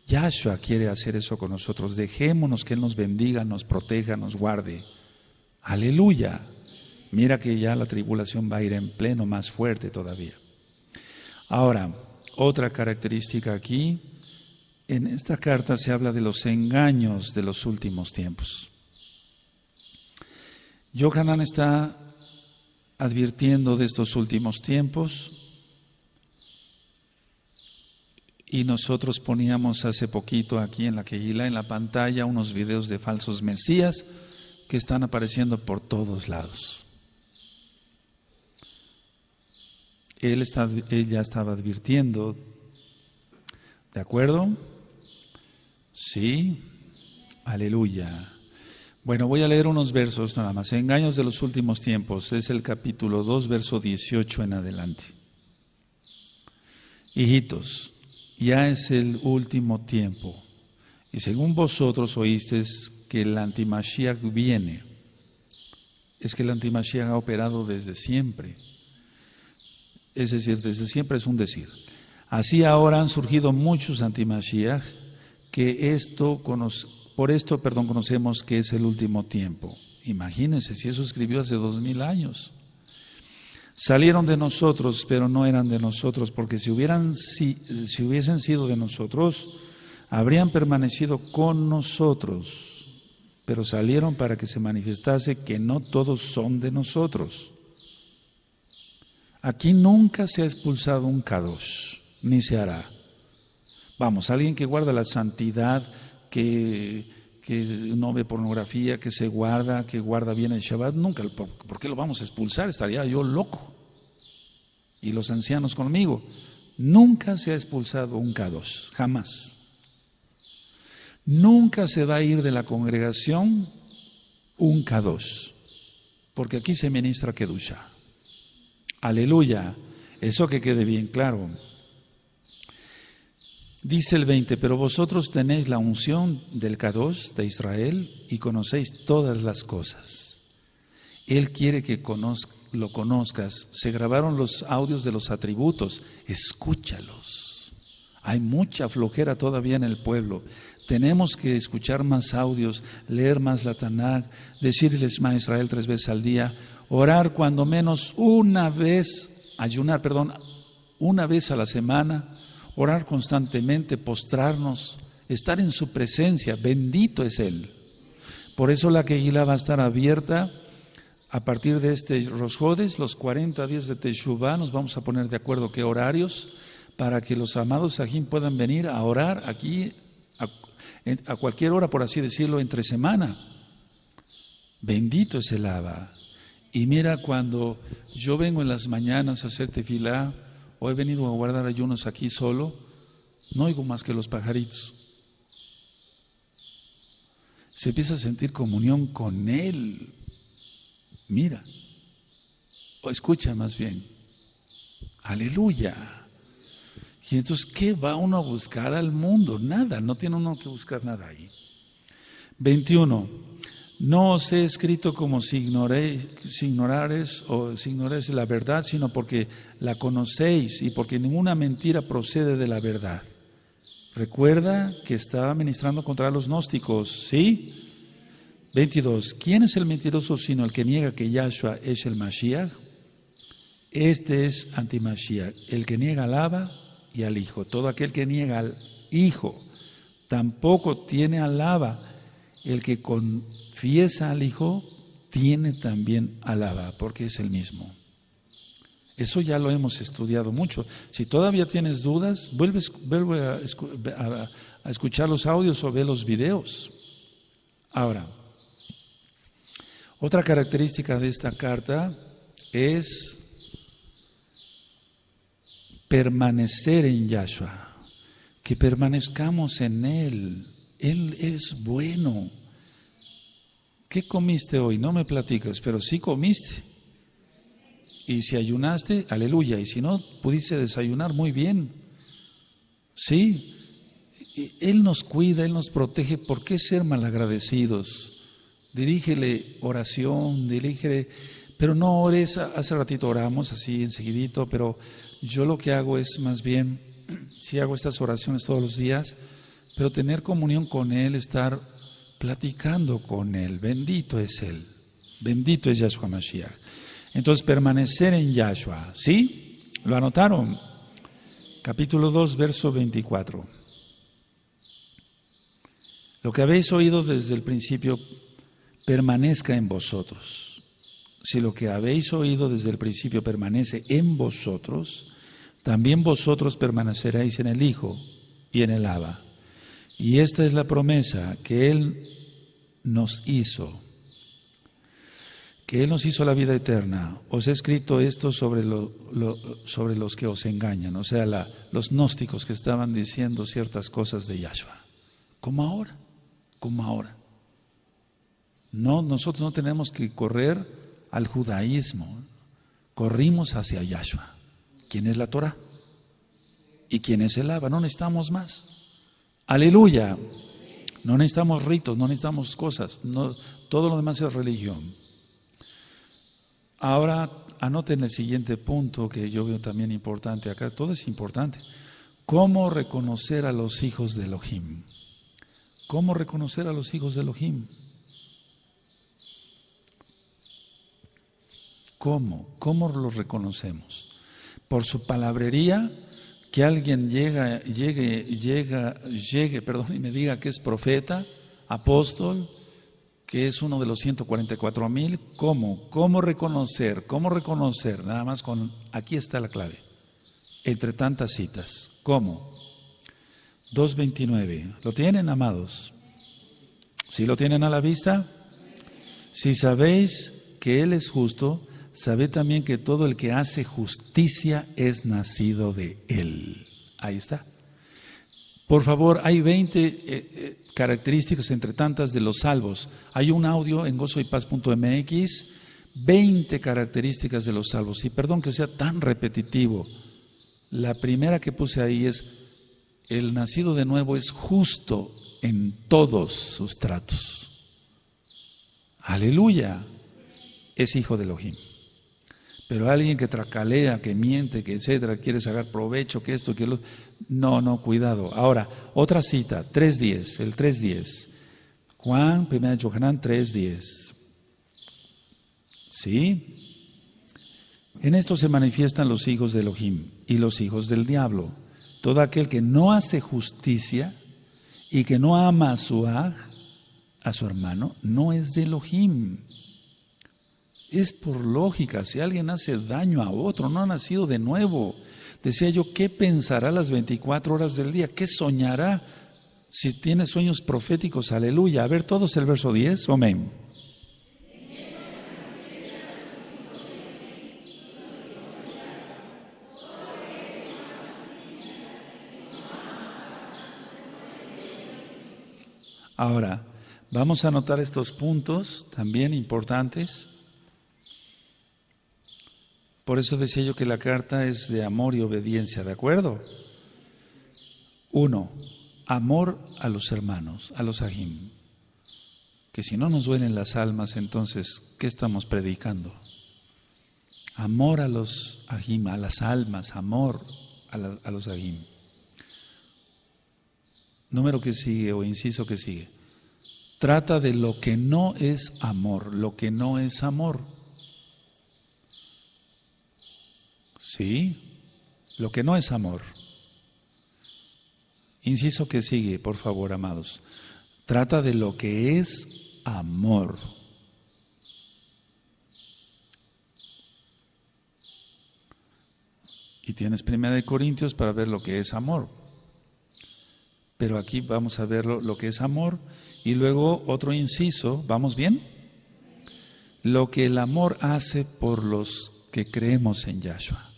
Yahshua quiere hacer eso con nosotros. Dejémonos que Él nos bendiga, nos proteja, nos guarde. Aleluya. Mira que ya la tribulación va a ir en pleno, más fuerte todavía. Ahora, otra característica aquí, en esta carta se habla de los engaños de los últimos tiempos. Yohanan está advirtiendo de estos últimos tiempos y nosotros poníamos hace poquito aquí en la Kehilá, en la pantalla, unos videos de falsos mesías que están apareciendo por todos lados. Él ya estaba advirtiendo, ¿de acuerdo? Sí, aleluya. Bueno, voy a leer unos versos nada más. Engaños de los últimos tiempos, es el capítulo 2, verso 18 en adelante. Hijitos, ya es el último tiempo, y según vosotros oísteis que el antimashiach viene. Es que el antimashiach ha operado desde siempre. Es decir, desde siempre es un decir. Así ahora han surgido muchos antimashiach, que por esto conocemos que es el último tiempo. Imagínense, si eso escribió hace 2000 años. Salieron de nosotros, pero no eran de nosotros, porque si hubiesen sido de nosotros, habrían permanecido con nosotros, pero salieron para que se manifestase que no todos son de nosotros. Aquí nunca se ha expulsado un kadosh, ni se hará. Vamos, alguien que guarda la santidad, que no ve pornografía, que guarda bien el Shabbat, nunca, ¿por qué lo vamos a expulsar? Estaría yo loco. Y los ancianos conmigo. Nunca se ha expulsado un kadosh, jamás. Nunca se va a ir de la congregación un kadosh, porque aquí se ministra kedusha. Aleluya, eso que quede bien claro. Dice el 20, pero vosotros tenéis la unción del Kadosh de Israel y conocéis todas las cosas. Él quiere que lo conozcas. Se grabaron los audios de los atributos, escúchalos. Hay mucha flojera todavía en el pueblo. Tenemos que escuchar más audios, leer más la Tanakh, decir el Shema Israel 3 veces al día, orar cuando menos una vez a la semana, orar constantemente, postrarnos, estar en su presencia, bendito es Él. Por eso la Kehilá va a estar abierta a partir de este Rosh Hodesh, los 40 días de Teshuvah, nos vamos a poner de acuerdo qué horarios, para que los amados Sahim puedan venir a orar aquí a cualquier hora, por así decirlo, entre semana. Bendito es el Abba. Y mira, cuando yo vengo en las mañanas a hacer tefilá, o he venido a guardar ayunos aquí solo, no oigo más que los pajaritos. Se empieza a sentir comunión con Él. Mira, o escucha más bien. Aleluya. Y entonces, ¿qué va uno a buscar al mundo? Nada, no tiene uno que buscar nada ahí. 21. No os he escrito como si ignorares la verdad, sino porque la conocéis y porque ninguna mentira procede de la verdad. Recuerda que estaba ministrando contra los gnósticos, ¿sí? 22. ¿Quién es el mentiroso sino el que niega que Yahshua es el Mashiach? Este es anti-Mashiach, el que niega al Abba y al Hijo. Todo aquel que niega al Hijo tampoco tiene al Abba. El que confiesa al Hijo tiene también al Abba, porque es el mismo. Eso ya lo hemos estudiado mucho. Si todavía tienes dudas, vuelve a escuchar los audios o ver los videos. Ahora, otra característica de esta carta es permanecer en Yahshua, que permanezcamos en Él. Él es bueno. ¿Qué comiste hoy? No me platicas, pero sí comiste. Y si ayunaste, aleluya. Y si no, pudiste desayunar muy bien. Sí, Él nos cuida, Él nos protege. ¿Por qué ser malagradecidos? Dirígele oración, pero no ores. Hace ratito oramos así enseguidito, pero yo lo que hago es más bien, sí hago estas oraciones todos los días, pero tener comunión con Él, estar platicando con Él. Bendito es Él. Bendito es Yahshua Mashiach. Entonces, permanecer en Yahshua, ¿sí? ¿Lo anotaron? Capítulo 2, verso 24. Lo que habéis oído desde el principio permanezca en vosotros. Si lo que habéis oído desde el principio permanece en vosotros, también vosotros permaneceréis en el Hijo y en el Abba. Y esta es la promesa que Él nos hizo. Que Él nos hizo la vida eterna. Os he escrito esto sobre los que os engañan, o sea, los gnósticos que estaban diciendo ciertas cosas de Yahshua. Como ahora. No, nosotros no tenemos que correr al judaísmo. Corrimos hacia Yahshua. ¿Quién es la Torah? ¿Y quién es el Abba? No necesitamos más. Aleluya. No necesitamos ritos, no necesitamos cosas. No, todo lo demás es religión. Ahora anoten el siguiente punto que yo veo también importante acá. Todo es importante. ¿Cómo reconocer a los hijos de Elohim? ¿Cómo reconocer a los hijos de Elohim? ¿Cómo los reconocemos? Por su palabrería, que alguien llegue, y me diga que es profeta, apóstol, que es uno de los 144,000. ¿Cómo reconocer? Nada más aquí está la clave. Entre tantas citas. ¿Cómo? 2:29. ¿Lo tienen, amados? ¿Sí lo tienen a la vista? Si sabéis que Él es justo, sabed también que todo el que hace justicia es nacido de Él. Ahí está. Por favor, hay 20 características entre tantas de los salvos. Hay un audio en gozoypaz.mx, 20 características de los salvos. Y perdón que sea tan repetitivo. La primera que puse ahí es: el nacido de nuevo es justo en todos sus tratos. Aleluya. Es hijo de Elohim. Pero alguien que tracalea, que miente, que etcétera, quiere sacar provecho, que esto, que lo... No, cuidado. Ahora, otra cita, 3:10, el 3:10. Juan, 1 Yohanan 3:10. ¿Sí? En esto se manifiestan los hijos de Elohim y los hijos del diablo. Todo aquel que no hace justicia y que no ama a su hermano, no es de Elohim. Es por lógica. Si alguien hace daño a otro, no ha nacido de nuevo. Decía yo, ¿qué pensará las 24 horas del día? ¿Qué soñará si tiene sueños proféticos? Aleluya. A ver, todos el verso 10. Amén. Ahora, vamos a anotar estos puntos también importantes. Por eso decía yo que la carta es de amor y obediencia, ¿de acuerdo? 1, amor a los hermanos, a los ajim. Que si no nos duelen las almas, entonces, ¿qué estamos predicando? Amor a los ajim, a las almas, amor a los ajim. Número que sigue o inciso que sigue. Trata de lo que no es amor, lo que no es amor. Sí, lo que no es amor. Inciso que sigue, por favor, amados. Trata de lo que es amor. Y tienes 1 Corintios para ver lo que es amor. Pero aquí vamos a ver lo que es amor. Y luego otro inciso, ¿vamos bien? Lo que el amor hace por los que creemos en Yahshua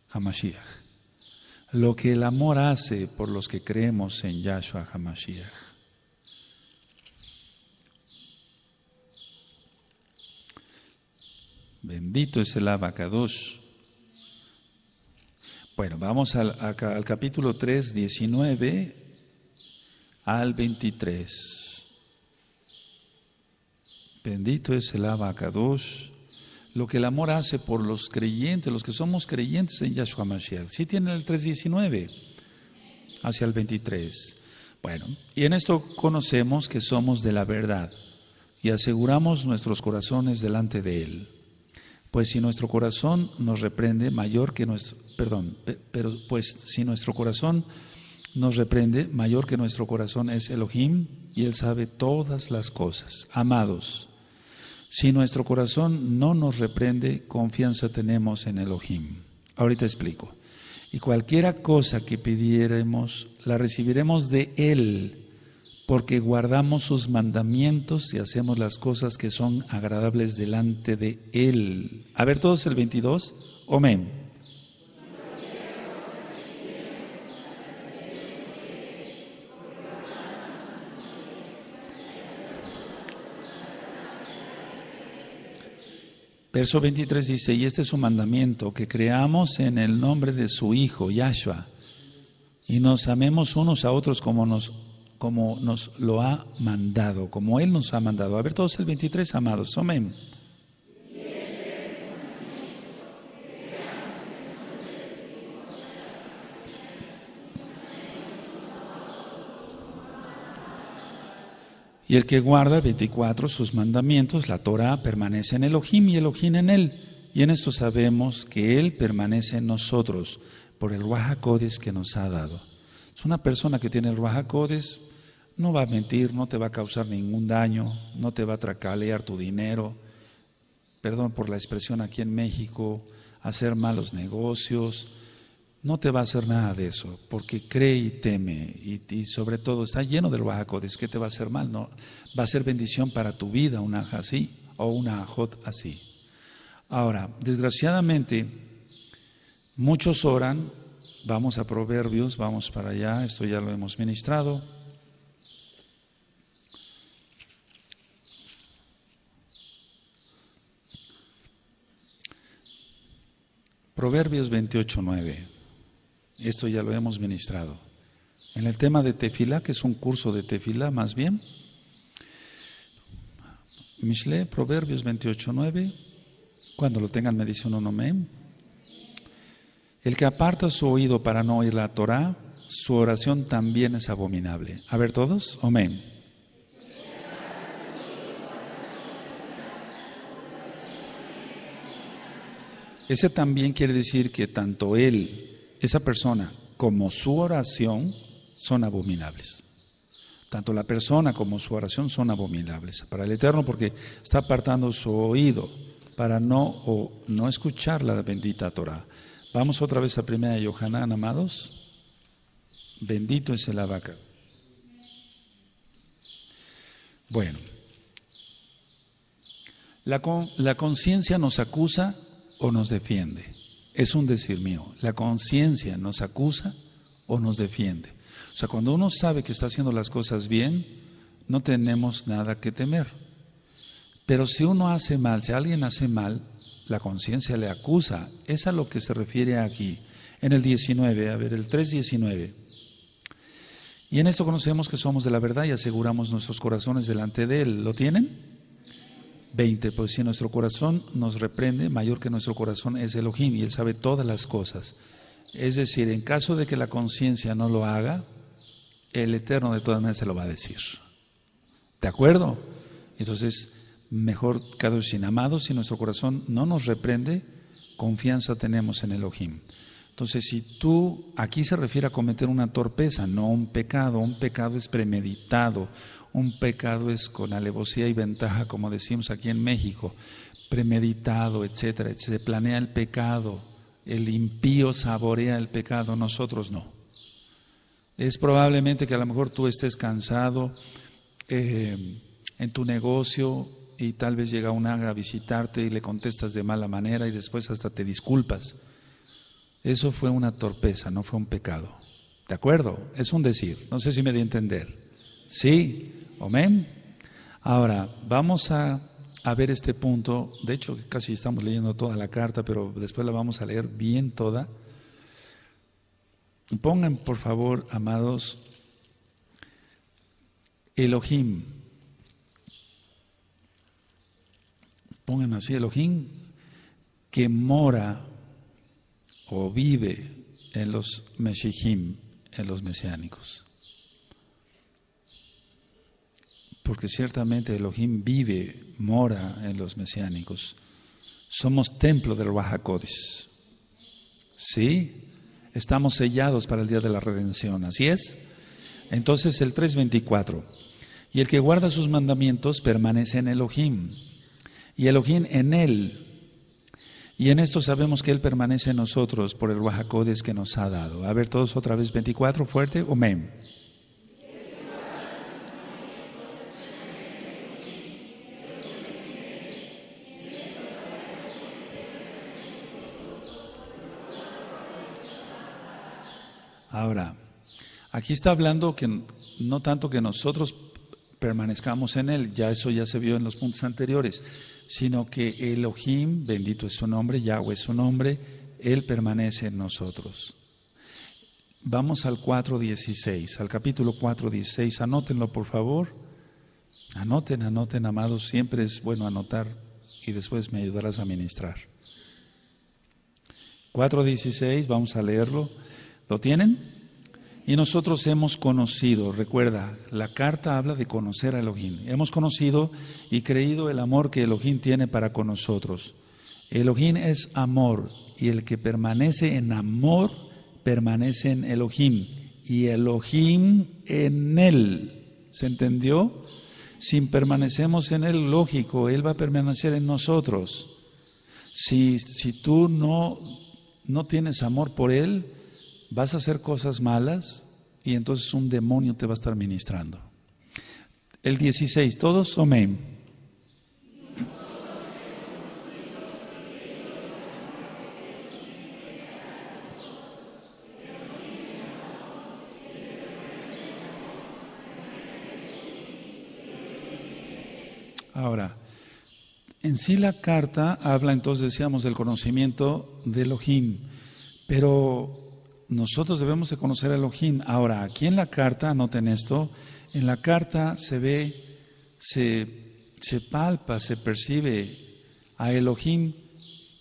HaMashiach. Lo que el amor hace por los que creemos en Yahshua HaMashiach. Bendito es el Abacadosh. Bueno, vamos al capítulo 3, 19 al 23. Bendito es el Abacadosh. Lo que el amor hace por los creyentes, los que somos creyentes en Yahshua Mashiach. Sí tienen el 3:19 hacia el 23. Bueno, y en esto conocemos que somos de la verdad. y aseguramos nuestros corazones delante de Él. Pues si nuestro corazón nos reprende mayor que nuestro, pues si nuestro corazón nos reprende, mayor que nuestro corazón es Elohim, y Él sabe todas las cosas. Amados, si nuestro corazón no nos reprende, confianza tenemos en Elohim. Ahorita explico. Y cualquiera cosa que pidiéremos, la recibiremos de Él, porque guardamos sus mandamientos y hacemos las cosas que son agradables delante de Él. A ver todos el 22. Amén. Verso 23 dice, y este es su mandamiento, que creamos en el nombre de su Hijo, Yahshua, y nos amemos unos a otros como nos lo ha mandado, como Él nos ha mandado. A ver todos el 23, amados. Amén. Y el que guarda, 24, sus mandamientos, la Torah, permanece en Elohim y Elohim en él. Y en esto sabemos que Él permanece en nosotros por el Ruach HaKodesh que nos ha dado. Es una persona que tiene el Ruach HaKodesh, no va a mentir, no te va a causar ningún daño, no te va a tracalear tu dinero, perdón por la expresión aquí en México, hacer malos negocios, no te va a hacer nada de eso, porque cree y teme, y sobre todo está lleno del Ruach HaKodesh. ¿Qué te va a hacer mal? No, va a ser bendición para tu vida una así o una ajot así. Ahora, desgraciadamente, muchos oran, vamos a Proverbios, vamos para allá, esto ya lo hemos ministrado. Proverbios 28:9, esto ya lo hemos ministrado. En el tema de tefilá, que es un curso de tefilá más bien, Mishle, Proverbios 28:9, cuando lo tengan me dice un amén. El que aparta su oído para no oír la Torá, su oración también es abominable. A ver todos, amén. Ese también quiere decir que tanto él, esa persona, como su oración son abominables. Tanto la persona como su oración son abominables para el Eterno, porque está apartando su oído para no escuchar la bendita Torah. Vamos otra vez a 1 Yohanan, amados. Bendito es el Abaca. Bueno, la conciencia nos acusa o nos defiende. Es un decir mío. La conciencia nos acusa o nos defiende. O sea, cuando uno sabe que está haciendo las cosas bien, no tenemos nada que temer. Pero si uno hace mal, si alguien hace mal, la conciencia le acusa. Es a lo que se refiere aquí. En el 19, a ver, el 3:19. Y en esto conocemos que somos de la verdad y aseguramos nuestros corazones delante de Él. ¿Lo tienen? 20, pues si nuestro corazón nos reprende, mayor que nuestro corazón es Elohim, y Él sabe todas las cosas. Es decir, en caso de que la conciencia no lo haga, el Eterno de todas maneras se lo va a decir. ¿De acuerdo? Entonces, mejor cada vez sin amados, si nuestro corazón no nos reprende, confianza tenemos en Elohim. Entonces, si tú, aquí se refiere a cometer una torpeza, no un pecado es premeditado, un pecado es con alevosía y ventaja, como decimos aquí en México, premeditado, etcétera, se planea el pecado, el impío saborea el pecado, nosotros no. Es probablemente que a lo mejor tú estés cansado en tu negocio y tal vez llega un ángel a visitarte y le contestas de mala manera y después hasta te disculpas. Eso fue una torpeza, no fue un pecado. ¿De acuerdo? Es un decir. No sé si me di a entender. ¿Sí? ¿Amén? Ahora, vamos a ver este punto. De hecho, casi estamos leyendo toda la carta, pero después la vamos a leer bien toda. Pongan, por favor, amados, Elohim. Pongan así, Elohim, que mora o vive en los Meshihim, en los mesiánicos. porque ciertamente Elohim vive, mora en los mesiánicos. Somos templo del Ruach HaKodesh. ¿Sí? Estamos sellados para el día de la redención, ¿así es? Entonces el 3:24. Y el que guarda sus mandamientos permanece en Elohim, y Elohim en él. Y en esto sabemos que Él permanece en nosotros por el Ruach HaKodesh que nos ha dado. A ver todos otra vez, 24, fuerte, amén. Ahora, aquí está hablando que no tanto que nosotros permanezcamos en Él, ya eso ya se vio en los puntos anteriores, sino que Elohim, bendito es su nombre, Yahweh es su nombre, Él permanece en nosotros. Vamos al 4:16, al capítulo 4:16, anótenlo por favor, anoten, amados, siempre es bueno anotar y después me ayudarás a ministrar. 4:16, vamos a leerlo, ¿lo tienen? Y nosotros hemos conocido, recuerda, la carta habla de conocer a Elohim. Hemos conocido y creído el amor que Elohim tiene para con nosotros. Elohim es amor, y el que permanece en amor, permanece en Elohim, y Elohim en él. ¿Se entendió? Si permanecemos en él, lógico, él va a permanecer en nosotros. Si tú no tienes amor por él, vas a hacer cosas malas y entonces un demonio te va a estar ministrando. El 16, todos, amén. Ahora, en sí la carta habla, entonces decíamos, del conocimiento de Elohim, pero nosotros debemos de conocer a Elohim. Ahora, aquí en la carta, anoten esto, en la carta se ve, se palpa, se percibe a Elohim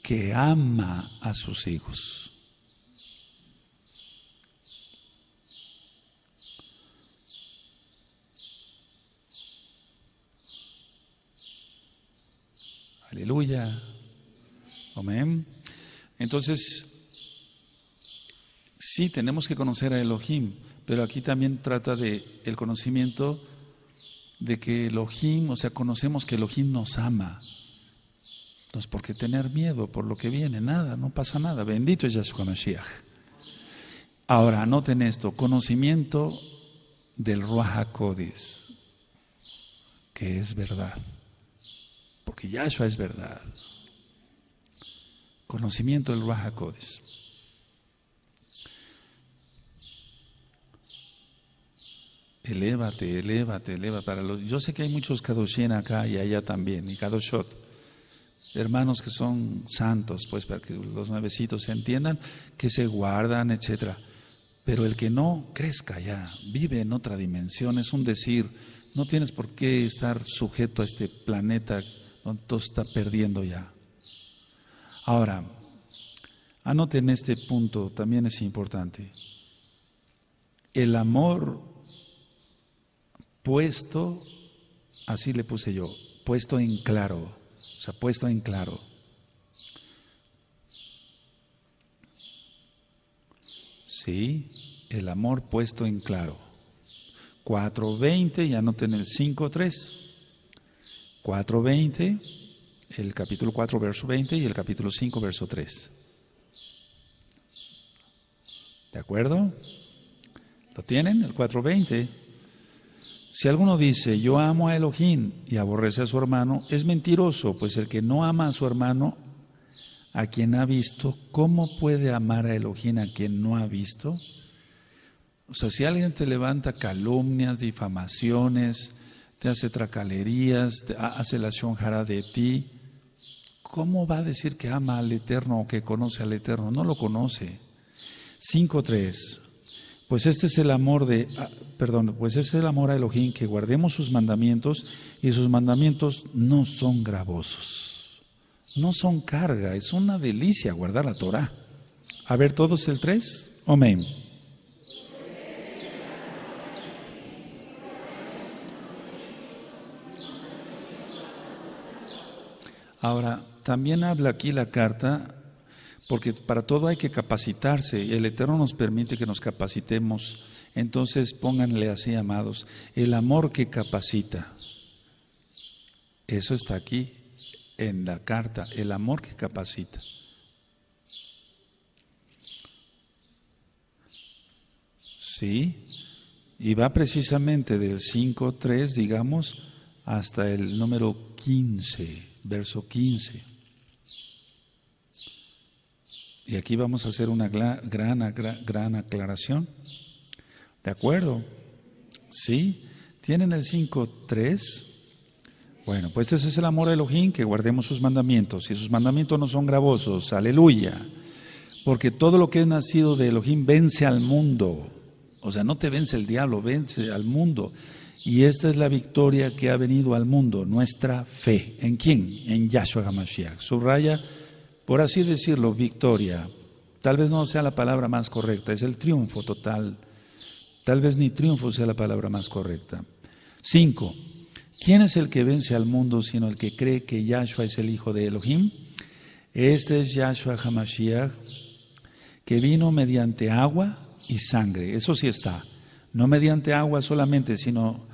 que ama a sus hijos. Aleluya. Amén. Entonces, sí, tenemos que conocer a Elohim, pero aquí también trata de el conocimiento de que Elohim, o sea, conocemos que Elohim nos ama. Entonces, ¿por qué tener miedo por lo que viene? Nada, no pasa nada. Bendito es Yahshua Mashiach. Ahora, anoten esto, conocimiento del Ruach HaKodesh, que es verdad, porque Yahshua es verdad. Conocimiento del Ruach HaKodesh. Elévate. Yo sé que hay muchos Kadoshim acá y allá también, y Kadoshot, hermanos que son santos, pues para que los nuevecitos se entiendan, que se guardan, etcétera. Pero el que no crezca ya, vive en otra dimensión, es un decir, no tienes por qué estar sujeto a este planeta donde todo está perdiendo ya. Ahora, anoten este punto, también es importante. El amor puesto, así le puse yo, puesto en claro, o sea, puesto en claro. Sí, el amor puesto en claro. 4:20, y anoten el 5:3. 4:20, el capítulo 4, verso 20 y el capítulo 5, verso 3. ¿De acuerdo? ¿Lo tienen? El 4:20. Si alguno dice, yo amo a Elohim y aborrece a su hermano, es mentiroso, pues el que no ama a su hermano, a quien ha visto, ¿cómo puede amar a Elohim a quien no ha visto? O sea, si alguien te levanta calumnias, difamaciones, te hace tracalerías, te hace la shonjara de ti, ¿cómo va a decir que ama al Eterno o que conoce al Eterno? No lo conoce. 5:3. Pues este es el amor pues es el amor a Elohim, que guardemos sus mandamientos, y sus mandamientos no son gravosos, no son carga, es una delicia guardar la Torah. A ver todos el 3, amén. Ahora, también habla aquí la carta, porque para todo hay que capacitarse, y el Eterno nos permite que nos capacitemos. Entonces pónganle así, amados, el amor que capacita. Eso está aquí en la carta, el amor que capacita. Sí, y va precisamente del 5:3, digamos, hasta el número 15, verso 15. Y aquí vamos a hacer una gran aclaración. ¿De acuerdo? ¿Sí? ¿Tienen el 5:3? Bueno, pues ese es el amor de Elohim, que guardemos sus mandamientos. Y sus mandamientos no son gravosos, aleluya. Porque todo lo que es nacido de Elohim vence al mundo. O sea, no te vence el diablo, vence al mundo. Y esta es la victoria que ha venido al mundo, nuestra fe. ¿En quién? En Yahshua HaMashiach. Subraya, por así decirlo, victoria. Tal vez no sea la palabra más correcta, es el triunfo total. Tal vez ni triunfo sea la palabra más correcta. 5. ¿Quién es el que vence al mundo sino el que cree que Yahshua es el Hijo de Elohim? Este es Yahshua HaMashiach, que vino mediante agua y sangre. Eso sí está. No mediante agua solamente, sino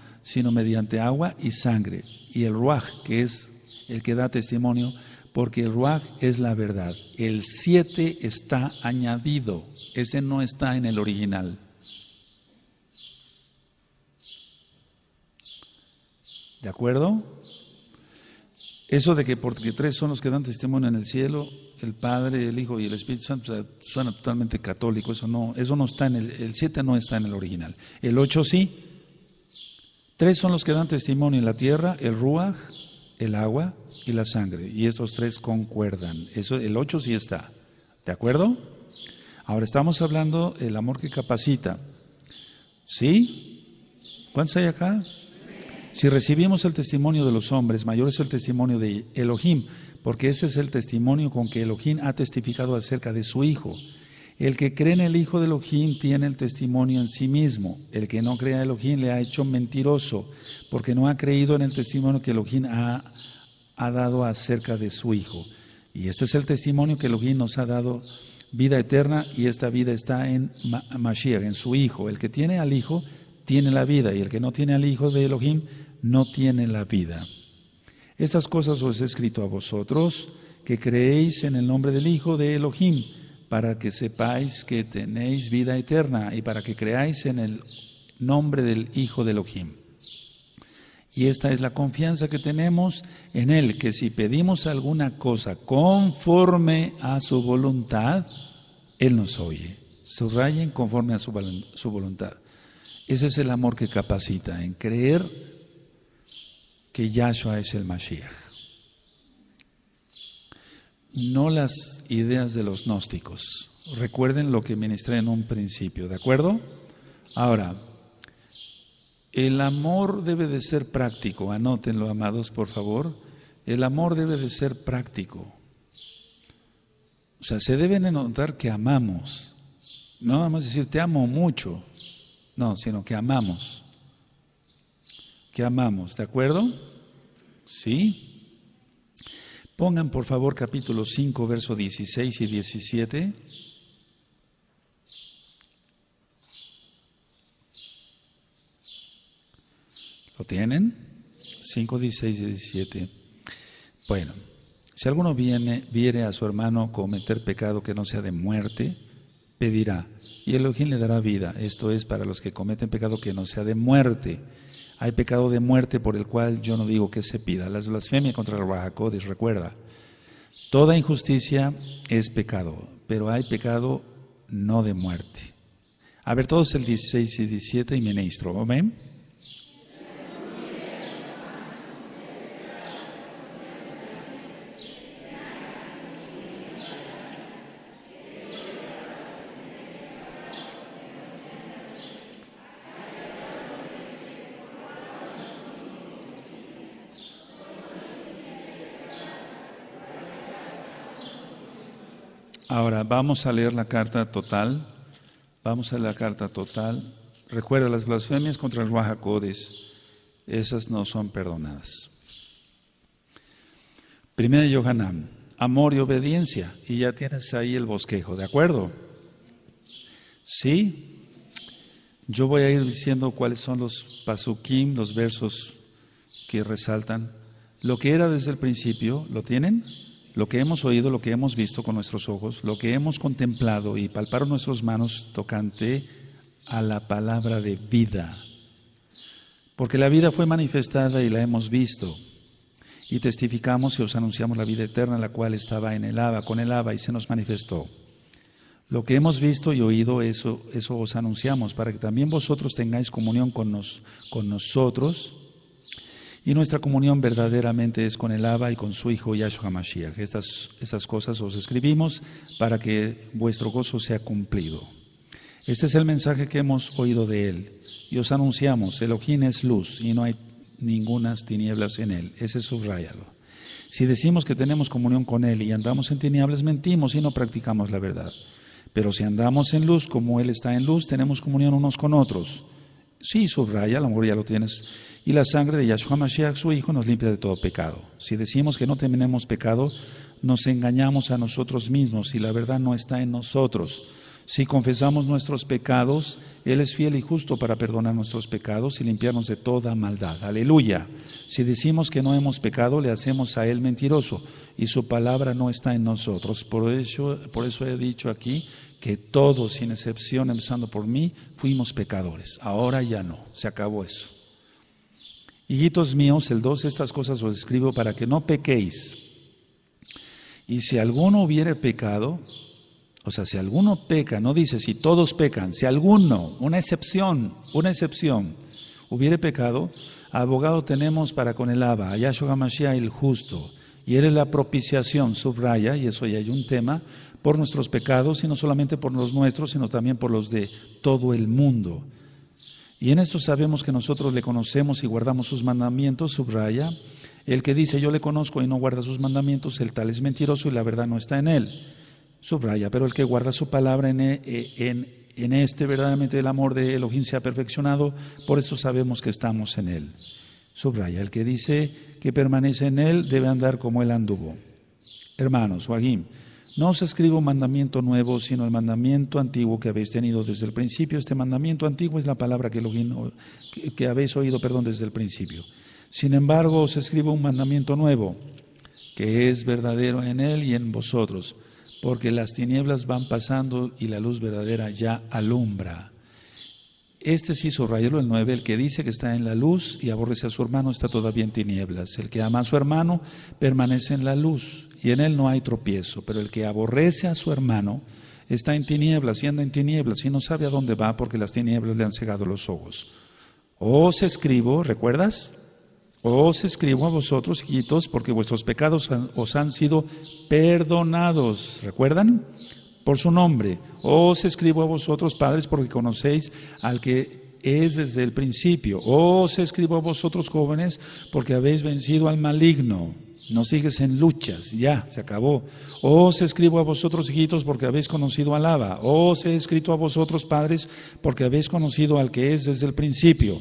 mediante agua y sangre. Y el Ruach, que es el que da testimonio, porque el Ruach es la verdad. El 7 está añadido, ese no está en el original. ¿De acuerdo? Eso de que porque 3 son los que dan testimonio en el cielo, el Padre, el Hijo y el Espíritu Santo, o sea, suena totalmente católico, eso no está en el 7 no está en el original. El 8 sí. 3 son los que dan testimonio en la tierra, el Ruach, el agua y la sangre, y estos 3 concuerdan. Eso, el 8 sí está. ¿De acuerdo? Ahora estamos hablando del amor que capacita. ¿Sí? ¿Cuántos hay acá? Si recibimos el testimonio de los hombres, mayor es el testimonio de Elohim, porque ese es el testimonio con que Elohim ha testificado acerca de su Hijo. El que cree en el Hijo de Elohim tiene el testimonio en sí mismo. El que no cree en Elohim le ha hecho mentiroso, porque no ha creído en el testimonio que Elohim ha dado acerca de su Hijo. Y este es el testimonio que Elohim nos ha dado, vida eterna, y esta vida está en Mashiach, en su Hijo. El que tiene al Hijo tiene la vida, y el que no tiene al Hijo de Elohim no tiene la vida. Estas cosas os he escrito a vosotros, que creéis en el nombre del Hijo de Elohim, para que sepáis que tenéis vida eterna, y para que creáis en el nombre del Hijo de Elohim. Y esta es la confianza que tenemos en Él, que si pedimos alguna cosa conforme a su voluntad, Él nos oye. Subrayen conforme a su voluntad. Ese es el amor que capacita, en creer que Yahshua es el Mashiach. No las ideas de los gnósticos. Recuerden lo que ministré en un principio, ¿de acuerdo? Ahora, el amor debe de ser práctico. Anótenlo, amados, por favor. El amor debe de ser práctico. O sea, se deben notar que amamos. No vamos a decir te amo mucho. No, sino que amamos. Que amamos, ¿de acuerdo? ¿Sí? Pongan por favor capítulo 5, verso 16 y 17. ¿Lo tienen? 5, 16 y 17. Bueno, si alguno viere a su hermano cometer pecado que no sea de muerte, pedirá, y Elohim le dará vida. Esto es para los que cometen pecado que no sea de muerte. Hay pecado de muerte por el cual yo no digo que se pida. La blasfemia contra el Ruach HaKodesh, recuerda. Toda injusticia es pecado, pero hay pecado no de muerte. A ver, todos el 16 y 17 y ministro. ¿Amén? Ahora vamos a leer la carta total. Vamos a leer la carta total. Recuerda, las blasfemias contra el Ruach HaKodesh, esas no son perdonadas. Primera de Yohanan, amor y obediencia. Y ya tienes ahí el bosquejo, ¿de acuerdo? Sí. Yo voy a ir diciendo cuáles son los pasukim, los versos que resaltan. Lo que era desde el principio, ¿lo tienen? Lo que hemos oído, lo que hemos visto con nuestros ojos, lo que hemos contemplado y palparon nuestras manos tocante a la palabra de vida. Porque la vida fue manifestada y la hemos visto. Y testificamos y os anunciamos la vida eterna, la cual estaba en el Abba, con el Abba, y se nos manifestó. Lo que hemos visto y oído, eso os anunciamos, para que también vosotros tengáis comunión con nosotros. Y nuestra comunión verdaderamente es con el Abba y con su Hijo Yahshua Mashiach. Estas cosas os escribimos para que vuestro gozo sea cumplido. Este es el mensaje que hemos oído de Él. Y os anunciamos, Elohim es luz y no hay ningunas tinieblas en Él. Ese subráyalo. Si decimos que tenemos comunión con Él y andamos en tinieblas, mentimos y no practicamos la verdad. Pero si andamos en luz como Él está en luz, tenemos comunión unos con otros. Sí, subraya, a lo mejor ya lo tienes. Y la sangre de Yahshua Mashiach, su Hijo, nos limpia de todo pecado. Si decimos que no tenemos pecado, nos engañamos a nosotros mismos y la verdad no está en nosotros. Si confesamos nuestros pecados, Él es fiel y justo para perdonar nuestros pecados y limpiarnos de toda maldad. Aleluya. Si decimos que no hemos pecado, le hacemos a Él mentiroso y su palabra no está en nosotros. Por eso he dicho aquí que todos, sin excepción, empezando por mí, fuimos pecadores. Ahora ya no, se acabó eso. Hijitos míos, el 2, estas cosas os escribo para que no pequéis. Y si alguno hubiere pecado, o sea, si alguno peca, no dice si todos pecan, si alguno, una excepción, hubiere pecado, abogado tenemos para con el Abba, a Yahshua Mashiach el justo, y Él es la propiciación, subraya, y eso ya hay un tema, por nuestros pecados, y no solamente por los nuestros, sino también por los de todo el mundo. Y en esto sabemos que nosotros le conocemos y guardamos sus mandamientos, subraya, el que dice yo le conozco y no guarda sus mandamientos, el tal es mentiroso y la verdad no está en él. Subraya, pero el que guarda su palabra en este verdaderamente el amor de Elohim se ha perfeccionado, por eso sabemos que estamos en él. Subraya, el que dice que permanece en él debe andar como él anduvo. Hermanos, Wahim, no os escribo un mandamiento nuevo, sino el mandamiento antiguo que habéis tenido desde el principio. Este mandamiento antiguo es la palabra que habéis oído, desde el principio. Sin embargo, os escribo un mandamiento nuevo, que es verdadero en él y en vosotros, porque las tinieblas van pasando y la luz verdadera ya alumbra. Este sí, subrayalo el 9, el que dice que está en la luz y aborrece a su hermano está todavía en tinieblas. El que ama a su hermano permanece en la luz y en él no hay tropiezo, pero el que aborrece a su hermano está en tinieblas y anda en tinieblas y no sabe a dónde va porque las tinieblas le han cegado los ojos. Os escribo, ¿recuerdas? Os escribo a vosotros, hijitos, porque vuestros pecados os han sido perdonados. ¿Recuerdan? Por su nombre. Os escribo a vosotros, padres, porque conocéis al que es desde el principio. Os escribo a vosotros, jóvenes, porque habéis vencido al maligno. No sigues en luchas, ya, se acabó. Os escribo a vosotros, hijitos, porque habéis conocido al Abba. Os he escrito a vosotros, padres, porque habéis conocido al que es desde el principio.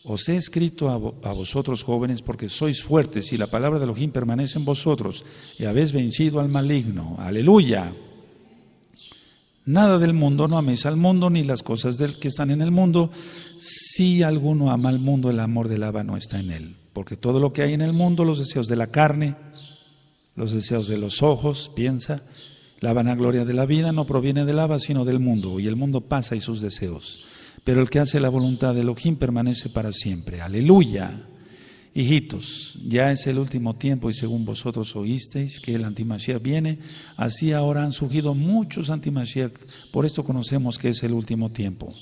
Os he escrito a vosotros, jóvenes, porque sois fuertes y la palabra de Elohim permanece en vosotros y habéis vencido al maligno. ¡Aleluya! Nada del mundo, no améis al mundo ni las cosas que están en el mundo. Si alguno ama al mundo, el amor del Abba no está en él. Porque todo lo que hay en el mundo, los deseos de la carne, los deseos de los ojos, piensa, la vanagloria de la vida no proviene del Abba, sino del mundo. Y el mundo pasa y sus deseos. Pero el que hace la voluntad de Elohim permanece para siempre. ¡Aleluya! Hijitos, ya es el último tiempo y según vosotros oísteis que el antimashiach viene, así ahora han surgido muchos antimashiach, por esto conocemos que es el último tiempo.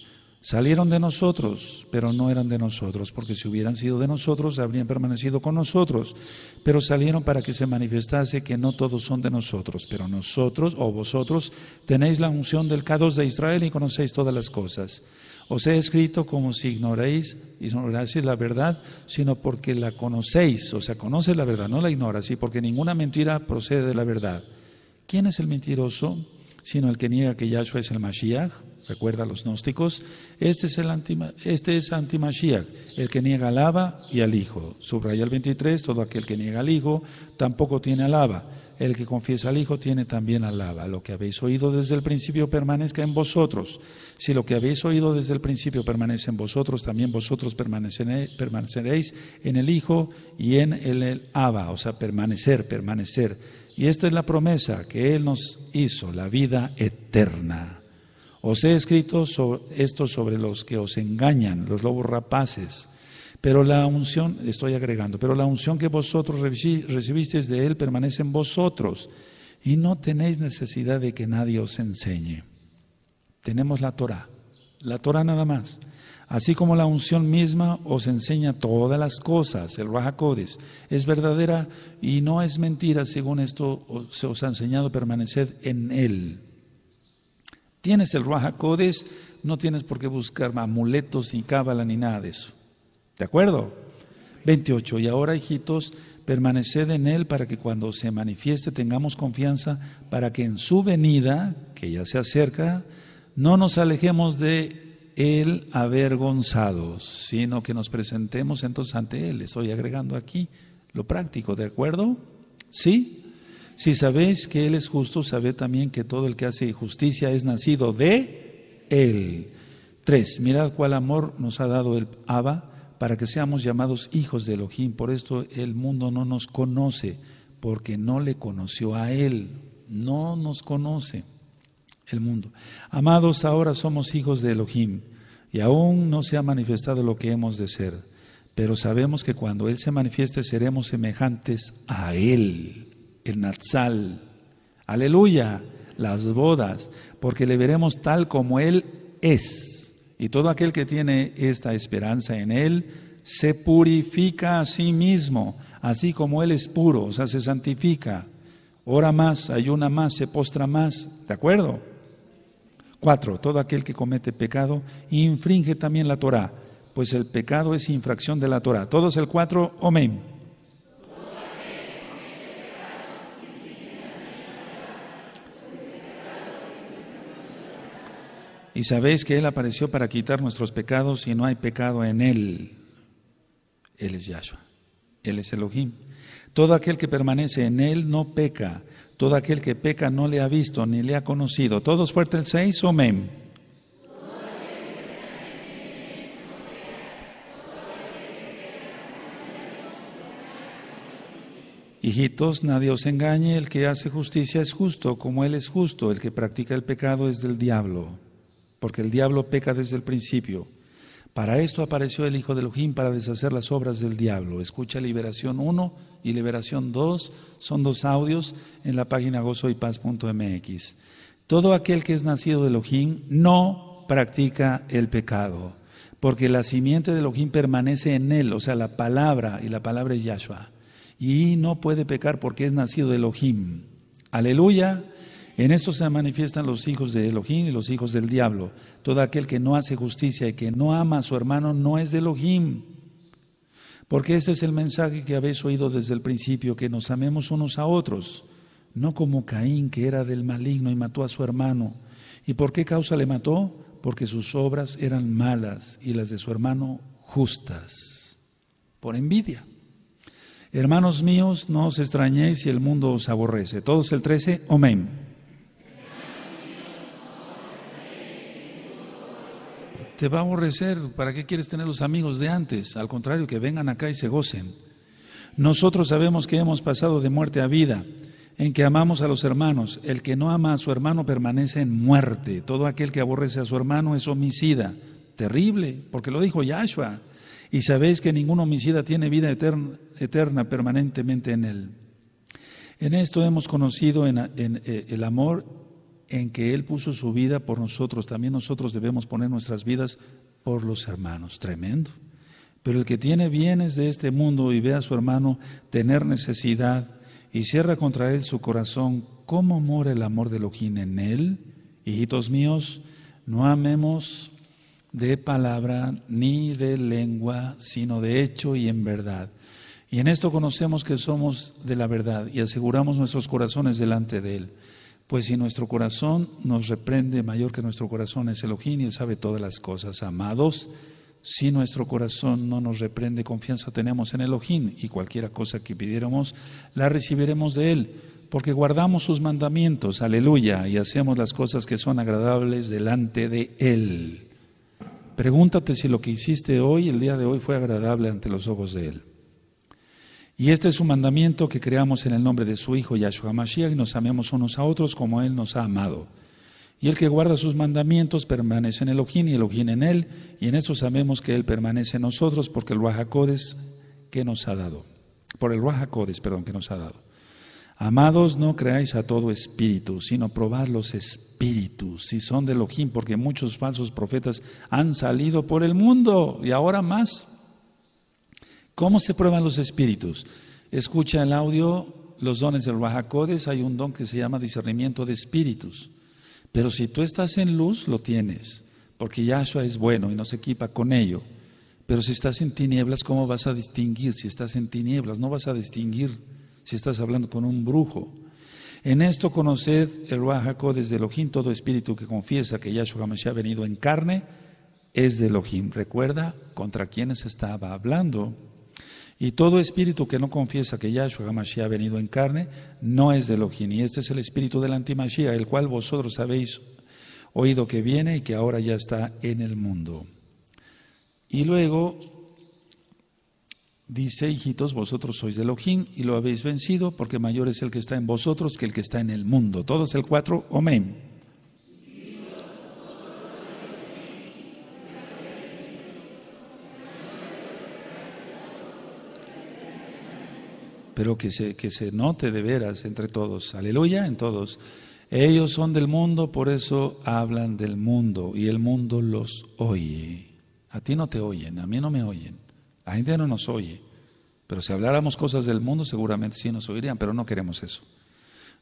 Salieron de nosotros, pero no eran de nosotros, porque si hubieran sido de nosotros, habrían permanecido con nosotros, pero salieron para que se manifestase que no todos son de nosotros, pero nosotros o vosotros tenéis la unción del Kadosh de Israel y conocéis todas las cosas. Os he escrito como si ignoráis la verdad, sino porque la conocéis, o sea, conoces la verdad, no la ignoras, y porque ninguna mentira procede de la verdad. ¿Quién es el mentiroso? sino el que niega que Yahshua es el Mashiach. Recuerda a los gnósticos, este es anti-Mashiach, el que niega al Abba y al Hijo. Subraya el 23, todo aquel que niega al Hijo tampoco tiene al Abba. El que confiesa al Hijo tiene también al Abba. Lo que habéis oído desde el principio permanezca en vosotros. Si lo que habéis oído desde el principio permanece en vosotros, también vosotros permaneceréis en el Hijo y en el Abba, o sea, permanecer. Y esta es la promesa que Él nos hizo, la vida eterna. Os he escrito esto sobre los que os engañan, los lobos rapaces. Pero la unción que vosotros recibisteis de Él permanece en vosotros. Y no tenéis necesidad de que nadie os enseñe. Tenemos la Torah nada más. Así como la unción misma os enseña todas las cosas, el Ruach HaKodesh es verdadera y no es mentira, según esto se os ha enseñado, permaneced en Él. Tienes el Ruach HaKodesh, no tienes por qué buscar amuletos ni cábala ni nada de eso. ¿De acuerdo? 28. Y ahora, hijitos, permaneced en Él para que cuando se manifieste tengamos confianza, para que en su venida, que ya se acerca, no nos alejemos de Él avergonzados, sino que nos presentemos entonces ante Él. Estoy agregando aquí lo práctico, ¿de acuerdo? ¿Sí? Si sabéis que Él es justo, sabed también que todo el que hace justicia es nacido de Él. 3. Mirad cuál amor nos ha dado el Abba para que seamos llamados hijos de Elohim. Por esto el mundo no nos conoce, porque no le conoció a Él. No nos conoce el mundo. Amados, ahora somos hijos de Elohim y aún no se ha manifestado lo que hemos de ser. Pero sabemos que cuando Él se manifieste seremos semejantes a Él. El Natsal, aleluya, las bodas, porque le veremos tal como Él es. Y todo aquel que tiene esta esperanza en Él se purifica a sí mismo, así como Él es puro, o sea, se santifica. Ora más, ayuna más, se postra más, ¿de acuerdo? 4. Todo aquel que comete pecado infringe también la Torah, pues el pecado es infracción de la Torah. Todos el 4, amén. Y sabéis que Él apareció para quitar nuestros pecados y no hay pecado en Él. Él es Yahshua, Él es Elohim. Todo aquel que permanece en Él no peca. Todo aquel que peca no le ha visto ni le ha conocido. Todos fuerte el 6, amén. Hijitos, nadie os engañe, el que hace justicia es justo, como Él es justo. El que practica el pecado es del diablo, porque el diablo peca desde el principio. Para esto apareció el Hijo de Elohim, para deshacer las obras del diablo. Escucha Liberación 1 y Liberación 2, son 2 audios en la página gozoypaz.mx. Todo aquel que es nacido de Elohim no practica el pecado, porque la simiente de Elohim permanece en él, o sea, la palabra, y la palabra es Yahshua. Y no puede pecar porque es nacido de Elohim. Aleluya. En esto se manifiestan los hijos de Elohim y los hijos del diablo. Todo aquel que no hace justicia y que no ama a su hermano no es de Elohim. Porque este es el mensaje que habéis oído desde el principio, que nos amemos unos a otros, no como Caín, que era del maligno y mató a su hermano. ¿Y por qué causa le mató? Porque sus obras eran malas y las de su hermano justas, por envidia. Hermanos míos, no os extrañéis si el mundo os aborrece. Todos el 13, amén. Te va a aborrecer, ¿para qué quieres tener los amigos de antes? Al contrario, que vengan acá y se gocen. Nosotros sabemos que hemos pasado de muerte a vida, en que amamos a los hermanos. El que no ama a su hermano permanece en muerte. Todo aquel que aborrece a su hermano es homicida. Terrible, porque lo dijo Yahshua. Y sabéis que ningún homicida tiene vida eterna permanentemente en él. En esto hemos conocido en el amor en que Él puso su vida por nosotros. También nosotros debemos poner nuestras vidas por los hermanos. Tremendo. Pero el que tiene bienes de este mundo y ve a su hermano tener necesidad y cierra contra él su corazón, ¿cómo mora el amor de Elohim en él? Hijitos míos, no amemos de palabra ni de lengua, sino de hecho y en verdad. Y en esto conocemos que somos de la verdad y aseguramos nuestros corazones delante de Él. Pues si nuestro corazón nos reprende, mayor que nuestro corazón es Elohim y Él sabe todas las cosas. Amados, si nuestro corazón no nos reprende, confianza tenemos en Elohim y cualquier cosa que pidiéramos, la recibiremos de Él, porque guardamos sus mandamientos, aleluya, y hacemos las cosas que son agradables delante de Él. Pregúntate si lo que hiciste hoy, el día de hoy, fue agradable ante los ojos de Él. Y este es su mandamiento, que creamos en el nombre de su Hijo Yahshua Mashiach y nos amemos unos a otros como Él nos ha amado. Y el que guarda sus mandamientos permanece en Elohim y Elohim en Él, y en esto sabemos que Él permanece en nosotros porque el Ruach HaKodesh que nos ha dado. Por el Ruach HaKodesh, que nos ha dado. Amados, no creáis a todo espíritu, sino probad los espíritus, si son de Elohim, porque muchos falsos profetas han salido por el mundo y ahora más. ¿Cómo se prueban los espíritus? Escucha el audio, los dones del Ruach HaKodesh, hay un don que se llama discernimiento de espíritus. Pero si tú estás en luz, lo tienes, porque Yahshua es bueno y nos equipa con ello. Pero si estás en tinieblas, ¿cómo vas a distinguir? Si estás en tinieblas, no vas a distinguir si estás hablando con un brujo. En esto conoced el Ruach HaKodesh de Elohim, todo espíritu que confiesa que Yahshua HaMashiach ha venido en carne, es de Elohim. Recuerda contra quienes estaba hablando. Y todo espíritu que no confiesa que Yahshua HaMashiach ha venido en carne, no es de Elohim. Y este es el espíritu del antimashiach, el cual vosotros habéis oído que viene y que ahora ya está en el mundo. Y luego dice: hijitos, vosotros sois de Elohim y lo habéis vencido, porque mayor es el que está en vosotros que el que está en el mundo. Todos el 4, amén. Pero que se note de veras entre todos, aleluya, en todos. Ellos son del mundo, por eso hablan del mundo y el mundo los oye. A ti no te oyen, a mí no me oyen, la gente no nos oye. Pero si habláramos cosas del mundo, seguramente sí nos oirían, pero no queremos eso.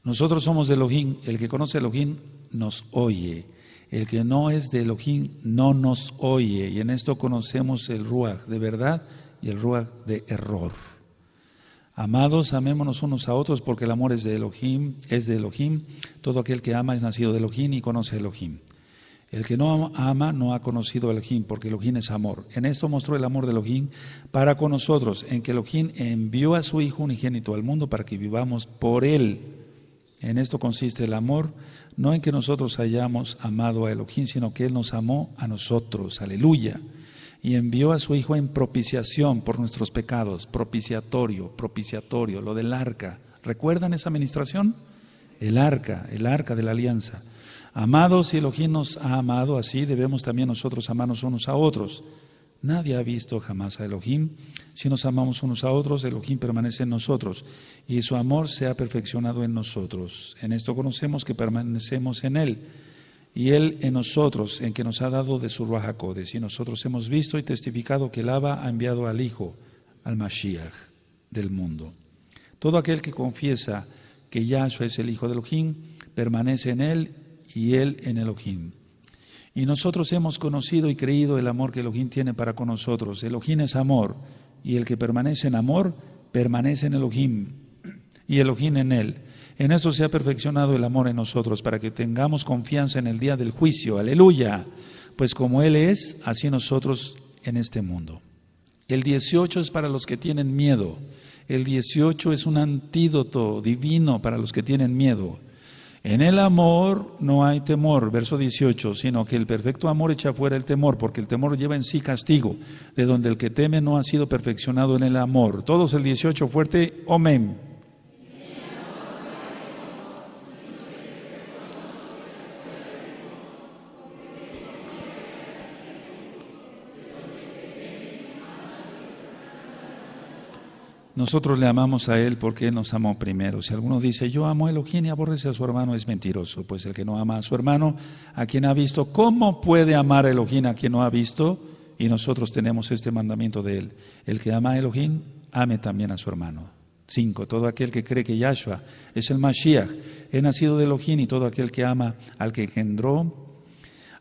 Nosotros somos de Elohim, el que conoce a Elohim nos oye. El que no es de Elohim no nos oye. Y en esto conocemos el Ruach de verdad y el Ruach de error. Amados, amémonos unos a otros porque el amor es de Elohim, Todo aquel que ama es nacido de Elohim y conoce a Elohim. El que no ama no ha conocido a Elohim, porque Elohim es amor. En esto mostró el amor de Elohim para con nosotros, en que Elohim envió a su Hijo unigénito al mundo para que vivamos por Él. En esto consiste el amor, no en que nosotros hayamos amado a Elohim, sino que Él nos amó a nosotros. Aleluya. Y envió a su Hijo en propiciación por nuestros pecados, propiciatorio, lo del arca. ¿Recuerdan esa administración? El arca de la alianza. Amados, si Elohim nos ha amado así, debemos también nosotros amarnos unos a otros. Nadie ha visto jamás a Elohim. Si nos amamos unos a otros, Elohim permanece en nosotros y su amor se ha perfeccionado en nosotros. En esto conocemos que permanecemos en Él y Él en nosotros, en que nos ha dado de su Ruach HaKodesh. Y nosotros hemos visto y testificado que el Abba ha enviado al Hijo, al Mashiach del mundo. Todo aquel que confiesa que Yahshua es el Hijo de Elohim, permanece en Él y Él en Elohim. Y nosotros hemos conocido y creído el amor que Elohim tiene para con nosotros. Elohim es amor, y el que permanece en amor, permanece en Elohim, y Elohim en Él. En esto se ha perfeccionado el amor en nosotros, para que tengamos confianza en el día del juicio. ¡Aleluya! Pues como Él es, así nosotros en este mundo. El 18 es para los que tienen miedo. El 18 es un antídoto divino para los que tienen miedo. En el amor no hay temor, verso 18, sino que el perfecto amor echa fuera el temor, porque el temor lleva en sí castigo, de donde el que teme no ha sido perfeccionado en el amor. Todos el 18 fuerte, amén. Nosotros le amamos a Él porque Él nos amó primero. Si alguno dice, yo amo a Elohim y aborrece a su hermano, es mentiroso. Pues el que no ama a su hermano, a quien ha visto, ¿cómo puede amar a Elohim a quien no ha visto? Y nosotros tenemos este mandamiento de Él. El que ama a Elohim, ame también a su hermano. 5. Todo aquel que cree que Yahshua es el Mashiach, es nacido de Elohim, y todo aquel que ama al que engendró,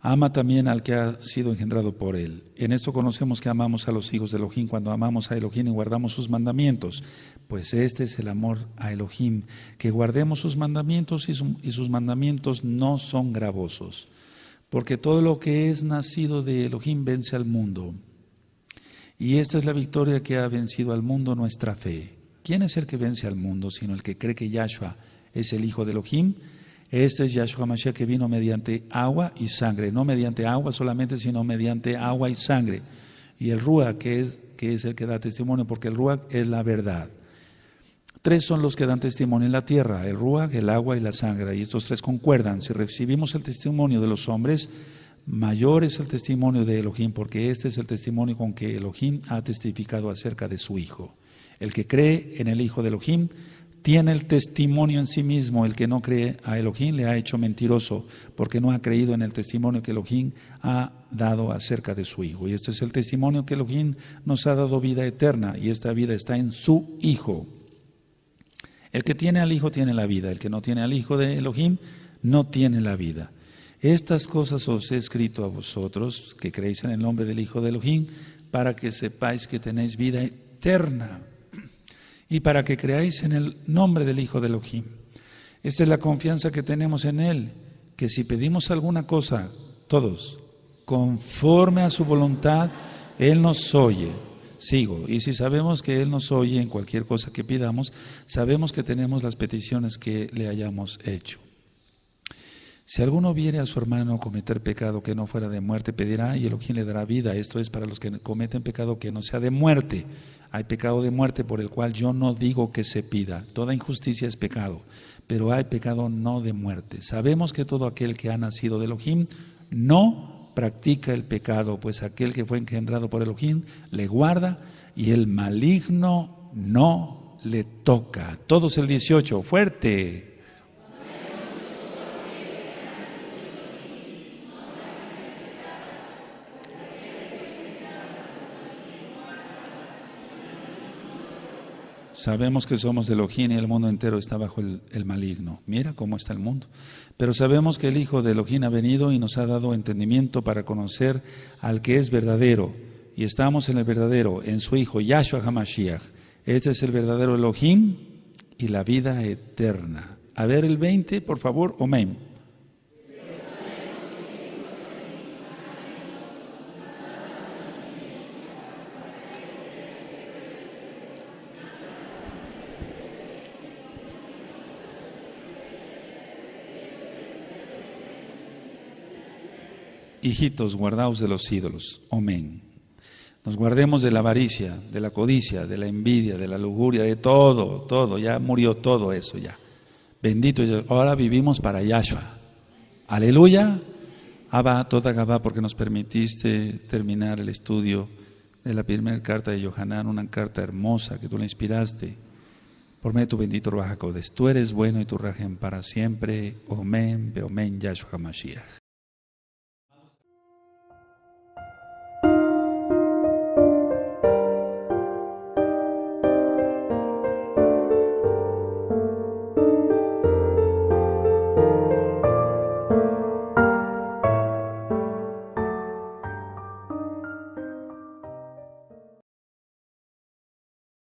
Ama también al que ha sido engendrado por él. En esto conocemos que amamos a los hijos de Elohim cuando amamos a Elohim y guardamos sus mandamientos. Pues este es el amor a Elohim, que guardemos sus mandamientos y sus mandamientos no son gravosos. Porque todo lo que es nacido de Elohim vence al mundo. Y esta es la victoria que ha vencido al mundo, nuestra fe. ¿Quién es el que vence al mundo, sino el que cree que Yahshua es el Hijo de Elohim? Este es Yahshua Mashiach, que vino mediante agua y sangre, no mediante agua solamente, sino mediante agua y sangre. Y el Ruach, que es el que da testimonio, porque el Ruach es la verdad. Tres son los que dan testimonio en la tierra: el Ruach, el agua y la sangre. Y estos tres concuerdan. Si recibimos el testimonio de los hombres, mayor es el testimonio de Elohim, porque este es el testimonio con que Elohim ha testificado acerca de su Hijo. El que cree en el Hijo de Elohim tiene el testimonio en sí mismo. El que no cree a Elohim le ha hecho mentiroso, porque no ha creído en el testimonio que Elohim ha dado acerca de su Hijo. Y este es el testimonio que Elohim nos ha dado vida eterna, y esta vida está en su Hijo. El que tiene al Hijo tiene la vida, el que no tiene al Hijo de Elohim no tiene la vida. Estas cosas os he escrito a vosotros, que creéis en el nombre del Hijo de Elohim, para que sepáis que tenéis vida eterna, y para que creáis en el nombre del Hijo de Elohim. Esta es la confianza que tenemos en Él, que si pedimos alguna cosa, todos, conforme a su voluntad, Él nos oye. Sigo. Y si sabemos que Él nos oye en cualquier cosa que pidamos, sabemos que tenemos las peticiones que le hayamos hecho. Si alguno viere a su hermano cometer pecado que no fuera de muerte, pedirá y Elohim le dará vida. Esto es para los que cometen pecado que no sea de muerte. Hay pecado de muerte por el cual yo no digo que se pida. Toda injusticia es pecado, pero hay pecado no de muerte. Sabemos que todo aquel que ha nacido de Elohim no practica el pecado, pues aquel que fue engendrado por Elohim le guarda y el maligno no le toca. Todos el 18, fuerte. Sabemos que somos de Elohim y el mundo entero está bajo el maligno. Mira cómo está el mundo. Pero sabemos que el Hijo de Elohim ha venido y nos ha dado entendimiento para conocer al que es verdadero. Y estamos en el verdadero, en su Hijo, Yahshua HaMashiach. Este es el verdadero Elohim y la vida eterna. A ver el 20, por favor, amén. Hijitos, guardaos de los ídolos. Amén. Nos guardemos de la avaricia, de la codicia, de la envidia, de la lujuria, de todo. Ya murió todo eso ya. Bendito. Ahora vivimos para Yahshua. Aleluya. Abba, toda Gabá, porque nos permitiste terminar el estudio de la primera carta de Yohanan, una carta hermosa que tú le inspiraste por medio de tu bendito Ruach HaKodesh. Tú eres bueno y tu rajem para siempre. Amén, Beomen, Yahshua HaMashiach.